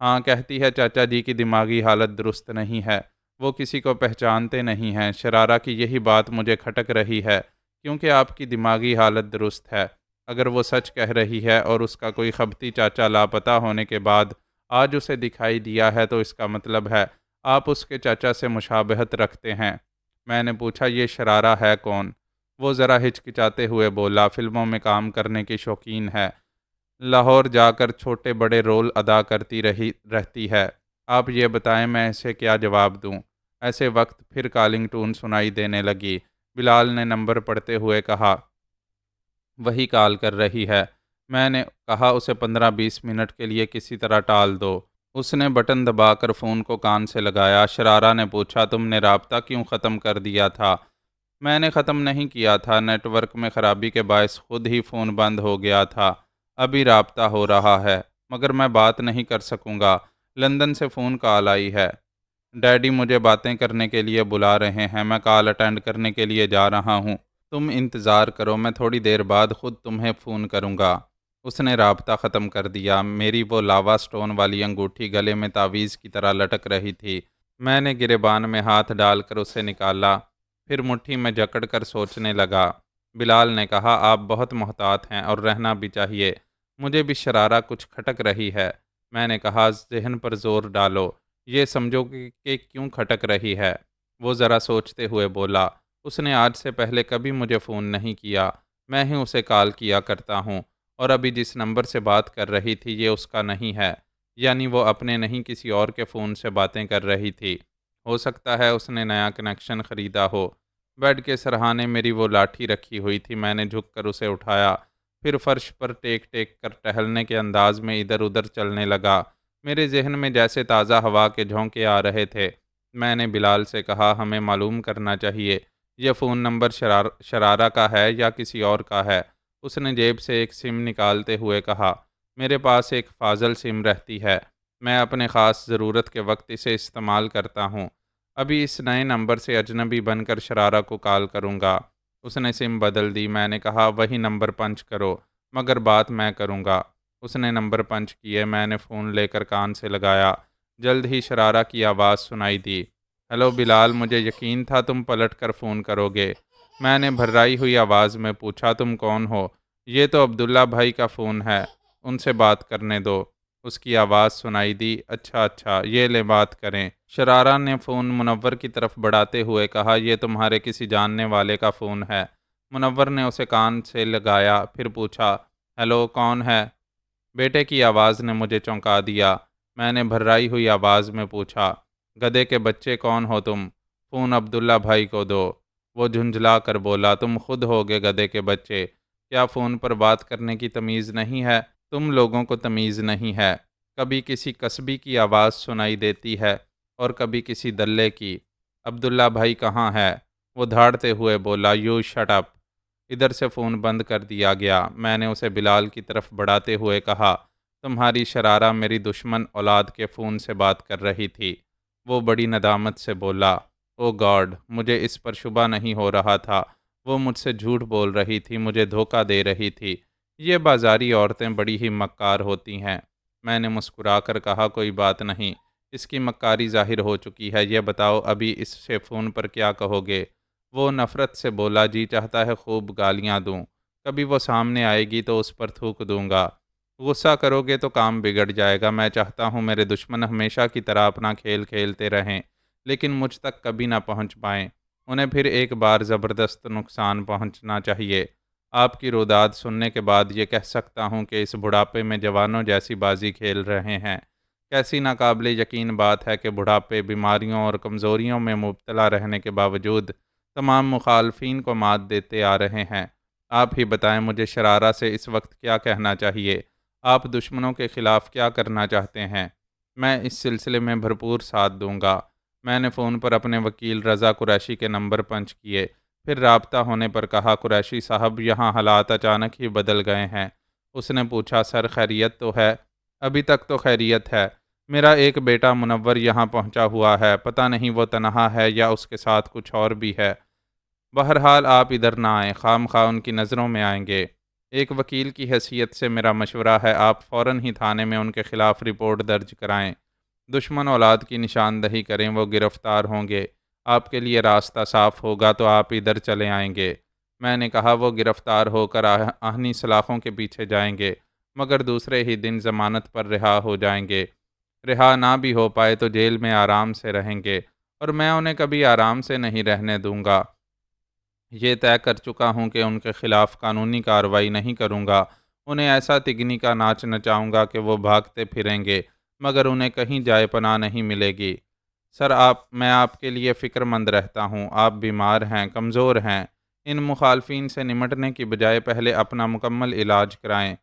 ہاں، کہتی ہے چاچا جی کی دماغی حالت درست نہیں ہے، وہ کسی کو پہچانتے نہیں ہیں۔ شرارہ کی یہی بات مجھے کھٹک رہی ہے، کیونکہ آپ کی دماغی حالت درست ہے۔ اگر وہ سچ کہہ رہی ہے اور اس کا کوئی خبتی چاچا لاپتہ ہونے کے بعد آج اسے دکھائی دیا ہے، تو اس کا مطلب ہے آپ اس کے چاچا سے مشابہت رکھتے ہیں۔ میں نے پوچھا، یہ شرارہ ہے کون؟ وہ ذرا ہچکچاتے ہوئے بولا، فلموں میں کام کرنے کی شوقین ہے، لاہور جا کر چھوٹے بڑے رول ادا کرتی رہتی ہے۔ آپ یہ بتائیں میں اسے کیا جواب دوں؟ ایسے وقت پھر کالنگ ٹون سنائی دینے لگی۔ بلال نے نمبر پڑھتے ہوئے کہا، وہی کال کر رہی ہے۔ میں نے کہا، اسے 15-20 منٹ کے لیے کسی طرح ٹال دو، اس نے بٹن دبا کر فون کو کان سے لگایا۔ شرارہ نے پوچھا، تم نے رابطہ کیوں ختم کر دیا تھا؟ میں نے ختم نہیں کیا تھا، نیٹ ورک میں خرابی کے باعث خود ہی فون بند ہو گیا تھا۔ ابھی رابطہ ہو رہا ہے، مگر میں بات نہیں کر سکوں گا۔ لندن سے فون کال آئی ہے۔ ڈیڈی مجھے باتیں کرنے کے لیے بلا رہے ہیں، میں کال اٹینڈ کرنے کے لیے جا رہا ہوں۔ تم انتظار کرو، میں تھوڑی دیر بعد خود تمہیں فون کروں گا۔ اس نے رابطہ ختم کر دیا۔ میری وہ لاوا سٹون والی انگوٹھی گلے میں تعویذ کی طرح لٹک رہی تھی۔ میں نے گریبان میں ہاتھ ڈال کر اسے نکالا، پھر مٹھی میں جکڑ کر سوچنے لگا۔ بلال نے کہا، آپ بہت محتاط ہیں اور رہنا بھی چاہیے۔ مجھے بھی شرارہ کچھ کھٹک رہی ہے۔ میں نے کہا، ذہن پر زور ڈالو، یہ سمجھو کہ کیوں کھٹک رہی ہے۔ وہ ذرا سوچتے ہوئے بولا، اس نے آج سے پہلے کبھی مجھے فون نہیں کیا، میں ہی اسے کال کیا کرتا ہوں، اور ابھی جس نمبر سے بات کر رہی تھی یہ اس کا نہیں ہے، یعنی وہ اپنے نہیں کسی اور کے فون سے باتیں کر رہی تھی۔ ہو سکتا ہے اس نے نیا کنیکشن خریدا ہو۔ بیڈ کے سرہانے میری وہ لاٹھی رکھی ہوئی تھی، میں نے جھک کر اسے اٹھایا، پھر فرش پر ٹیک ٹیک کر ٹہلنے کے انداز میں ادھر ادھر چلنے لگا۔ میرے ذہن میں جیسے تازہ ہوا کے جھونکے آ رہے تھے۔ میں نے بلال سے کہا، ہمیں معلوم کرنا چاہیے یہ فون نمبر شرارہ کا ہے یا کسی اور کا ہے۔ اس نے جیب سے ایک سم نکالتے ہوئے کہا، میرے پاس ایک فاضل سم رہتی ہے، میں اپنے خاص ضرورت کے وقت اسے استعمال کرتا ہوں۔ ابھی اس نئے نمبر سے اجنبی بن کر شرارہ کو کال کروں گا۔ اس نے سم بدل دی۔ میں نے کہا، وہی نمبر پنچ کرو، مگر بات میں کروں گا۔ اس نے نمبر پنچ کیے۔ میں نے فون لے کر کان سے لگایا۔ جلد ہی شرارہ کی آواز سنائی دی، ہیلو بلال، مجھے یقین تھا تم پلٹ کر فون کرو گے۔ میں نے بھررائی ہوئی آواز میں پوچھا، تم کون ہو؟ یہ تو عبداللہ بھائی کا فون ہے، ان سے بات کرنے دو۔ اس کی آواز سنائی دی، اچھا اچھا، یہ لے بات کریں۔ شرارہ نے فون منور کی طرف بڑھاتے ہوئے کہا، یہ تمہارے کسی جاننے والے کا فون ہے۔ منور نے اسے کان سے لگایا، پھر پوچھا، ہیلو، کون ہے؟ بیٹے کی آواز نے مجھے چونکا دیا۔ میں نے بھررائی ہوئی آواز میں پوچھا، گدھے کے بچے، کون ہو تم؟ فون عبداللہ بھائی کو دو۔ وہ جھنجھلا کر بولا، تم خود ہوگے گدھے کے بچے، کیا فون پر بات کرنے کی تمیز نہیں ہے؟ تم لوگوں کو تمیز نہیں ہے، کبھی کسی کسبی کی آواز سنائی دیتی ہے اور کبھی کسی دلے کی۔ عبداللہ بھائی کہاں ہے؟ وہ دھاڑتے ہوئے بولا، یو شٹ اپ۔ ادھر سے فون بند کر دیا گیا۔ میں نے اسے بلال کی طرف بڑھاتے ہوئے کہا، تمہاری شرارہ میری دشمن اولاد کے فون سے بات کر رہی تھی۔ وہ بڑی ندامت سے بولا، او گاڈ، مجھے اس پر شبہ نہیں ہو رہا تھا، وہ مجھ سے جھوٹ بول رہی تھی، مجھے دھوکہ دے رہی تھی۔ یہ بازاری عورتیں بڑی ہی مکار ہوتی ہیں۔ میں نے مسکرا کر کہا، کوئی بات نہیں، اس کی مکاری ظاہر ہو چکی ہے، یہ بتاؤ ابھی اس سے فون پر کیا کہو گے؟ وہ نفرت سے بولا، جی چاہتا ہے خوب گالیاں دوں، کبھی وہ سامنے آئے گی تو اس پر تھوک دوں گا۔ غصہ کرو گے تو کام بگڑ جائے گا۔ میں چاہتا ہوں میرے دشمن ہمیشہ کی طرح اپنا کھیل کھیلتے رہیں، لیکن مجھ تک کبھی نہ پہنچ پائیں۔ انہیں پھر ایک بار زبردست نقصان پہنچنا چاہیے۔ آپ کی روداد سننے کے بعد یہ کہہ سکتا ہوں کہ اس بڑھاپے میں جوانوں جیسی بازی کھیل رہے ہیں۔ کیسی ناقابل یقین بات ہے کہ بڑھاپے، بیماریوں اور کمزوریوں میں مبتلا رہنے کے باوجود تمام مخالفین کو مات دیتے آ رہے ہیں۔ آپ ہی بتائیں، مجھے شرارہ سے اس وقت کیا کہنا چاہیے؟ آپ دشمنوں کے خلاف کیا کرنا چاہتے ہیں؟ میں اس سلسلے میں بھرپور ساتھ دوں گا۔ میں نے فون پر اپنے وکیل رضا قریشی کے نمبر پنچ کیے، پھر رابطہ ہونے پر کہا، قریشی صاحب، یہاں حالات اچانک ہی بدل گئے ہیں۔ اس نے پوچھا، سر خیریت تو ہے؟ ابھی تک تو خیریت ہے۔ میرا ایک بیٹا منور یہاں پہنچا ہوا ہے، پتہ نہیں وہ تنہا ہے یا اس کے ساتھ کچھ اور بھی ہے۔ بہرحال آپ ادھر نہ آئیں، خام خواہ ان کی نظروں میں آئیں گے۔ ایک وکیل کی حیثیت سے میرا مشورہ ہے، آپ فوراً ہی تھانے میں ان کے خلاف رپورٹ درج کرائیں، دشمن اولاد کی نشاندہی کریں، وہ گرفتار ہوں گے، آپ کے لیے راستہ صاف ہوگا تو آپ ادھر چلے آئیں گے۔ میں نے کہا، وہ گرفتار ہو کر آہنی سلاخوں کے پیچھے جائیں گے، مگر دوسرے ہی دن ضمانت پر رہا ہو جائیں گے۔ رہا نہ بھی ہو پائے تو جیل میں آرام سے رہیں گے، اور میں انہیں کبھی آرام سے نہیں رہنے دوں گا۔ یہ طے کر چکا ہوں کہ ان کے خلاف قانونی کارروائی نہیں کروں گا، انہیں ایسا تگنی کا ناچ نچاؤں گا کہ وہ بھاگتے پھریں گے، مگر انہیں کہیں جائے پناہ نہیں ملے گی۔ سر، میں آپ کے لیے فکر مند رہتا ہوں، آپ بیمار ہیں، کمزور ہیں، ان مخالفین سے نمٹنے کی بجائے پہلے اپنا مکمل علاج کرائیں۔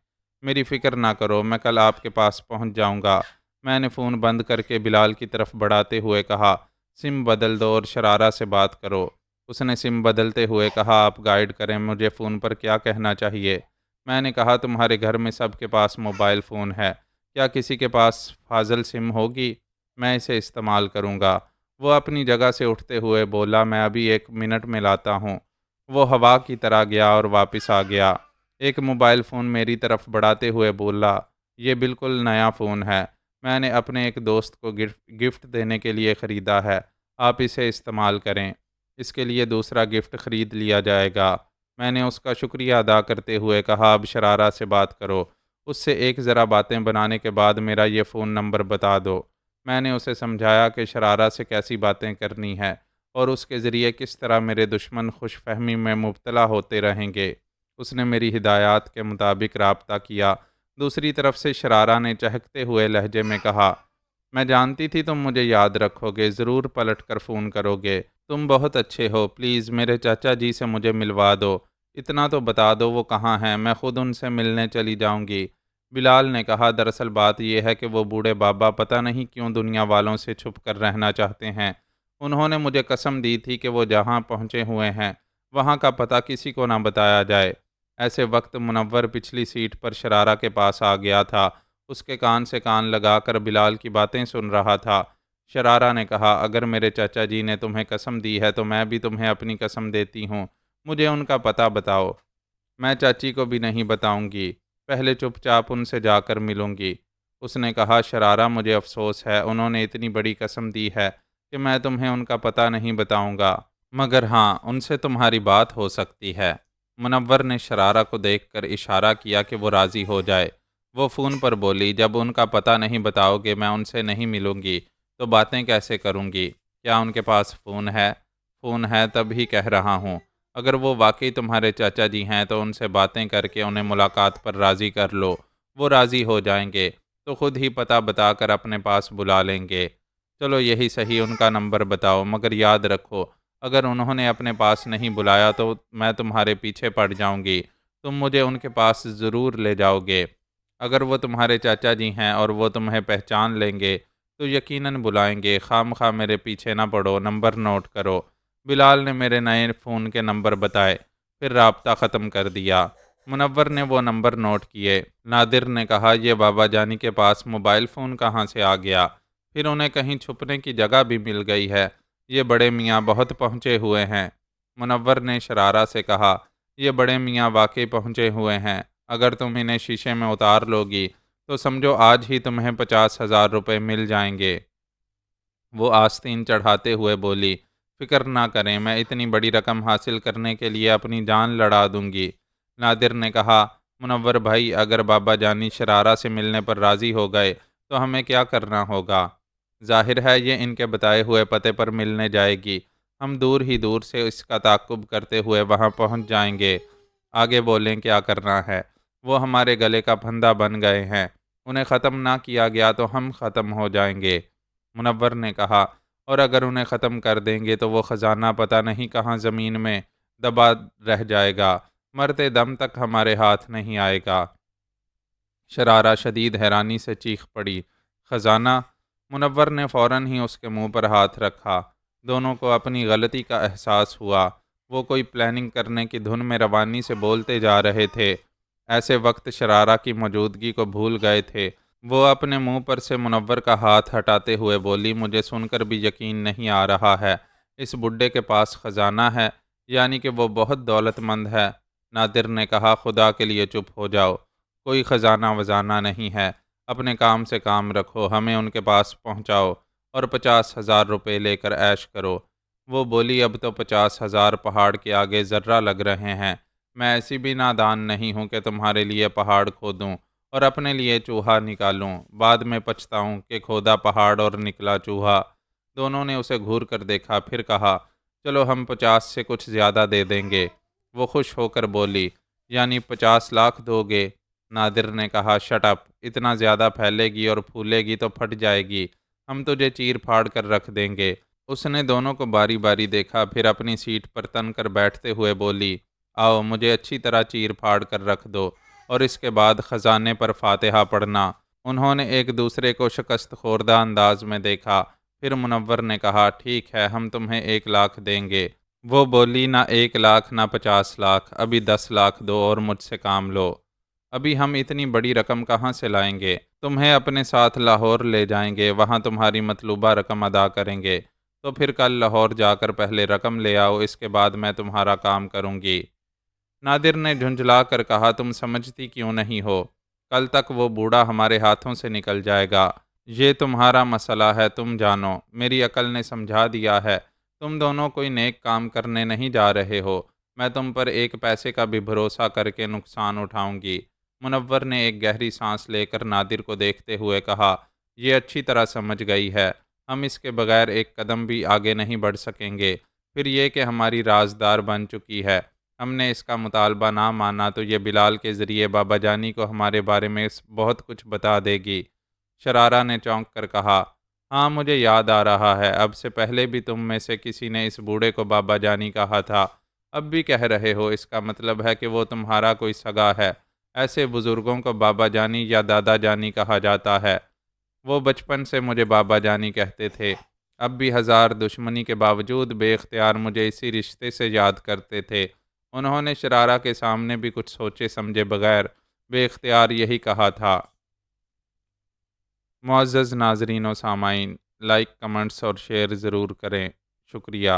میری فکر نہ کرو، میں کل آپ کے پاس پہنچ جاؤں گا۔ میں نے فون بند کر کے بلال کی طرف بڑھاتے ہوئے کہا، سم بدل دو اور شرارہ سے بات کرو۔ اس نے سم بدلتے ہوئے کہا، آپ گائیڈ کریں، مجھے فون پر کیا کہنا چاہیے؟ میں نے کہا، تمہارے گھر میں سب کے پاس موبائل فون ہے، کیا کسی کے پاس فاضل سم ہوگی؟ میں اسے استعمال کروں گا۔ وہ اپنی جگہ سے اٹھتے ہوئے بولا، میں ابھی 1 منٹ میں لاتا ہوں۔ وہ ہوا کی طرح گیا اور واپس آ گیا۔ ایک موبائل فون میری طرف بڑھاتے ہوئے بولا، یہ بالکل نیا فون ہے، میں نے اپنے ایک دوست کو گفٹ دینے کے لیے خریدا ہے، آپ اسے استعمال کریں، اس کے لیے دوسرا گفٹ خرید لیا جائے گا۔ میں نے اس کا شکریہ ادا کرتے ہوئے کہا، اب شرارہ سے بات کرو، اس سے ایک ذرا باتیں بنانے کے بعد میرا یہ فون نمبر بتا دو۔ میں نے اسے سمجھایا کہ شرارہ سے کیسی باتیں کرنی ہے اور اس کے ذریعے کس طرح میرے دشمن خوش فہمی میں مبتلا ہوتے رہیں گے۔ اس نے میری ہدایات کے مطابق رابطہ کیا۔ دوسری طرف سے شرارہ نے چہکتے ہوئے لہجے میں کہا، میں جانتی تھی تم مجھے یاد رکھو گے، ضرور پلٹ کر فون کرو گے، تم بہت اچھے ہو، پلیز میرے چاچا جی سے مجھے ملوا دو، اتنا تو بتا دو وہ کہاں ہیں، میں خود ان سے ملنے چلی جاؤں گی۔ بلال نے کہا، دراصل بات یہ ہے کہ وہ بوڑھے بابا پتہ نہیں کیوں دنیا والوں سے چھپ کر رہنا چاہتے ہیں۔ انہوں نے مجھے قسم دی تھی کہ وہ جہاں پہنچے ہوئے ہیں وہاں کا پتہ کسی کو نہ بتایا جائے۔ ایسے وقت منور پچھلی سیٹ پر شرارہ کے پاس آ گیا تھا، اس کے کان سے کان لگا کر بلال کی باتیں سن رہا تھا۔ شرارہ نے کہا، اگر میرے چاچا جی نے تمہیں قسم دی ہے تو میں بھی تمہیں اپنی قسم دیتی ہوں، مجھے ان کا پتہ بتاؤ۔ میں چاچی کو بھی نہیں بتاؤں گی، پہلے چپ چاپ ان سے جا کر ملوں گی۔ اس نے کہا، شرارہ مجھے افسوس ہے، انہوں نے اتنی بڑی قسم دی ہے کہ میں تمہیں ان کا پتہ نہیں بتاؤں گا، مگر ہاں ان سے تمہاری بات ہو سکتی ہے۔ منور نے شرارہ کو دیکھ کر اشارہ کیا کہ وہ راضی ہو جائے۔ وہ فون پر بولی، جب ان کا پتہ نہیں بتاؤ گے میں ان سے نہیں ملوں گی تو باتیں کیسے کروں گی؟ کیا ان کے پاس فون ہے؟ فون ہے تب ہی کہہ رہا ہوں، اگر وہ واقعی تمہارے چاچا جی ہیں تو ان سے باتیں کر کے انہیں ملاقات پر راضی کر لو، وہ راضی ہو جائیں گے تو خود ہی پتہ بتا کر اپنے پاس بلا لیں گے۔ چلو یہی صحیح، ان کا نمبر بتاؤ، مگر یاد رکھو اگر انہوں نے اپنے پاس نہیں بلایا تو میں تمہارے پیچھے پڑ جاؤں گی، تم مجھے ان کے پاس ضرور لے جاؤ گے۔ اگر وہ تمہارے چاچا جی ہیں اور وہ تمہیں پہچان لیں گے تو یقیناً بلائیں گے، خام خواہ میرے پیچھے نہ پڑو، نمبر نوٹ کرو۔ بلال نے میرے نئے فون کے نمبر بتائے، پھر رابطہ ختم کر دیا۔ منور نے وہ نمبر نوٹ کیے۔ نادر نے کہا، یہ بابا جانی کے پاس موبائل فون کہاں سے آ گیا؟ پھر انہیں کہیں چھپنے کی جگہ بھی مل گئی ہے، یہ بڑے میاں بہت پہنچے ہوئے ہیں۔ منور نے شرارہ سے کہا، یہ بڑے میاں واقعی پہنچے ہوئے ہیں، اگر تم انہیں شیشے میں اتار لو گی تو سمجھو آج ہی تمہیں 50,000 روپے مل جائیں گے۔ وہ آستین چڑھاتے ہوئے بولی، فکر نہ کریں، میں اتنی بڑی رقم حاصل کرنے کے لیے اپنی جان لڑا دوں گی۔ نادر نے کہا، منور بھائی، اگر بابا جانی شرارہ سے ملنے پر راضی ہو گئے تو ہمیں کیا کرنا ہوگا؟ ظاہر ہے یہ ان کے بتائے ہوئے پتے پر ملنے جائے گی، ہم دور ہی دور سے اس کا تعاقب کرتے ہوئے وہاں پہنچ جائیں گے، آگے بولیں کیا کرنا ہے۔ وہ ہمارے گلے کا پھندا بن گئے ہیں، انہیں ختم نہ کیا گیا تو ہم ختم ہو جائیں گے۔ منور نے کہا، اور اگر انہیں ختم کر دیں گے تو وہ خزانہ پتہ نہیں کہاں زمین میں دبا رہ جائے گا، مرتے دم تک ہمارے ہاتھ نہیں آئے گا۔ شرارہ شدید حیرانی سے چیخ پڑی، خزانہ؟ منور نے فوراً ہی اس کے منہ پر ہاتھ رکھا۔ دونوں کو اپنی غلطی کا احساس ہوا، وہ کوئی پلاننگ کرنے کی دھن میں روانی سے بولتے جا رہے تھے۔ ایسے وقت شرارہ کی موجودگی کو بھول گئے تھے۔ وہ اپنے منہ پر سے منور کا ہاتھ ہٹاتے ہوئے بولی، مجھے سن کر بھی یقین نہیں آ رہا ہے، اس بڈھے کے پاس خزانہ ہے، یعنی کہ وہ بہت دولت مند ہے۔ نادر نے کہا، خدا کے لیے چپ ہو جاؤ، کوئی خزانہ وزانہ نہیں ہے، اپنے کام سے کام رکھو، ہمیں ان کے پاس پہنچاؤ اور 50,000 روپے لے کر عیش کرو۔ وہ بولی، اب تو 50,000 پہاڑ کے آگے ذرہ لگ رہے ہیں، میں ایسی بھی نادان نہیں ہوں کہ تمہارے لیے پہاڑ کھودوں اور اپنے لیے چوہا نکالوں، بعد میں پچھتاؤں کہ کھودا پہاڑ اور نکلا چوہا۔ دونوں نے اسے گھور کر دیکھا، پھر کہا، چلو ہم 50 سے کچھ زیادہ دے دیں گے۔ وہ خوش ہو کر بولی، یعنی 50 لاکھ دو گے؟ نادر نے کہا، شٹ اپ، اتنا زیادہ پھیلے گی اور پھولے گی تو پھٹ جائے گی، ہم تجھے چیر پھاڑ کر رکھ دیں گے۔ اس نے دونوں کو باری باری دیکھا، پھر اپنی سیٹ پر تن کر بیٹھتے ہوئے بولی، آؤ مجھے اچھی طرح چیر پھاڑ کر رکھ دو اور اس کے بعد خزانے پر فاتحہ پڑھنا انہوں نے ایک دوسرے کو شکست خوردہ انداز میں دیکھا۔ پھر منور نے کہا، ٹھیک ہے، ہم تمہیں 1 لاکھ دیں گے۔ وہ بولی، نہ 1 لاکھ نہ 50 لاکھ، ابھی 10 لاکھ دو اور مجھ سے کام لو۔ ابھی ہم اتنی بڑی رقم کہاں سے لائیں گے؟ تمہیں اپنے ساتھ لاہور لے جائیں گے، وہاں تمہاری مطلوبہ رقم ادا کریں گے۔ تو پھر کل لاہور جا کر پہلے رقم لے آؤ، اس کے بعد میں تمہارا کام کروں گی۔ نادر نے جھنجھلا کر کہا، تم سمجھتی کیوں نہیں ہو؟ کل تک وہ بوڑھا ہمارے ہاتھوں سے نکل جائے گا۔ یہ تمہارا مسئلہ ہے، تم جانو۔ میری عقل نے سمجھا دیا ہے، تم دونوں کوئی نیک کام کرنے نہیں جا رہے ہو۔ میں تم پر 1 پیسے کا بھی بھروسہ کر کے نقصان اٹھاؤں گی۔ منور نے ایک گہری سانس لے کر نادر کو دیکھتے ہوئے کہا، یہ اچھی طرح سمجھ گئی ہے، ہم اس کے بغیر 1 قدم بھی آگے نہیں بڑھ سکیں گے۔ پھر یہ کہ ہماری رازدار بن چکی ہے، ہم نے اس کا مطالبہ نہ مانا تو یہ بلال کے ذریعے بابا جانی کو ہمارے بارے میں بہت کچھ بتا دے گی۔ شرارہ نے چونک کر کہا، ہاں مجھے یاد آ رہا ہے، اب سے پہلے بھی تم میں سے کسی نے اس بوڑھے کو بابا جانی کہا تھا، اب بھی کہہ رہے ہو، اس کا مطلب ہے کہ وہ تمہارا کوئی سگا ہے۔ ایسے بزرگوں کو بابا جانی یا دادا جانی کہا جاتا ہے۔ وہ بچپن سے مجھے بابا جانی کہتے تھے، اب بھی ہزار دشمنی کے باوجود بے اختیار مجھے اسی رشتے سے یاد کرتے تھے۔ انہوں نے شرارہ کے سامنے بھی کچھ سوچے سمجھے بغیر بے اختیار یہی کہا تھا۔ معزز ناظرین و سامعین، لائک، کمنٹس اور شیئر ضرور کریں۔ شکریہ۔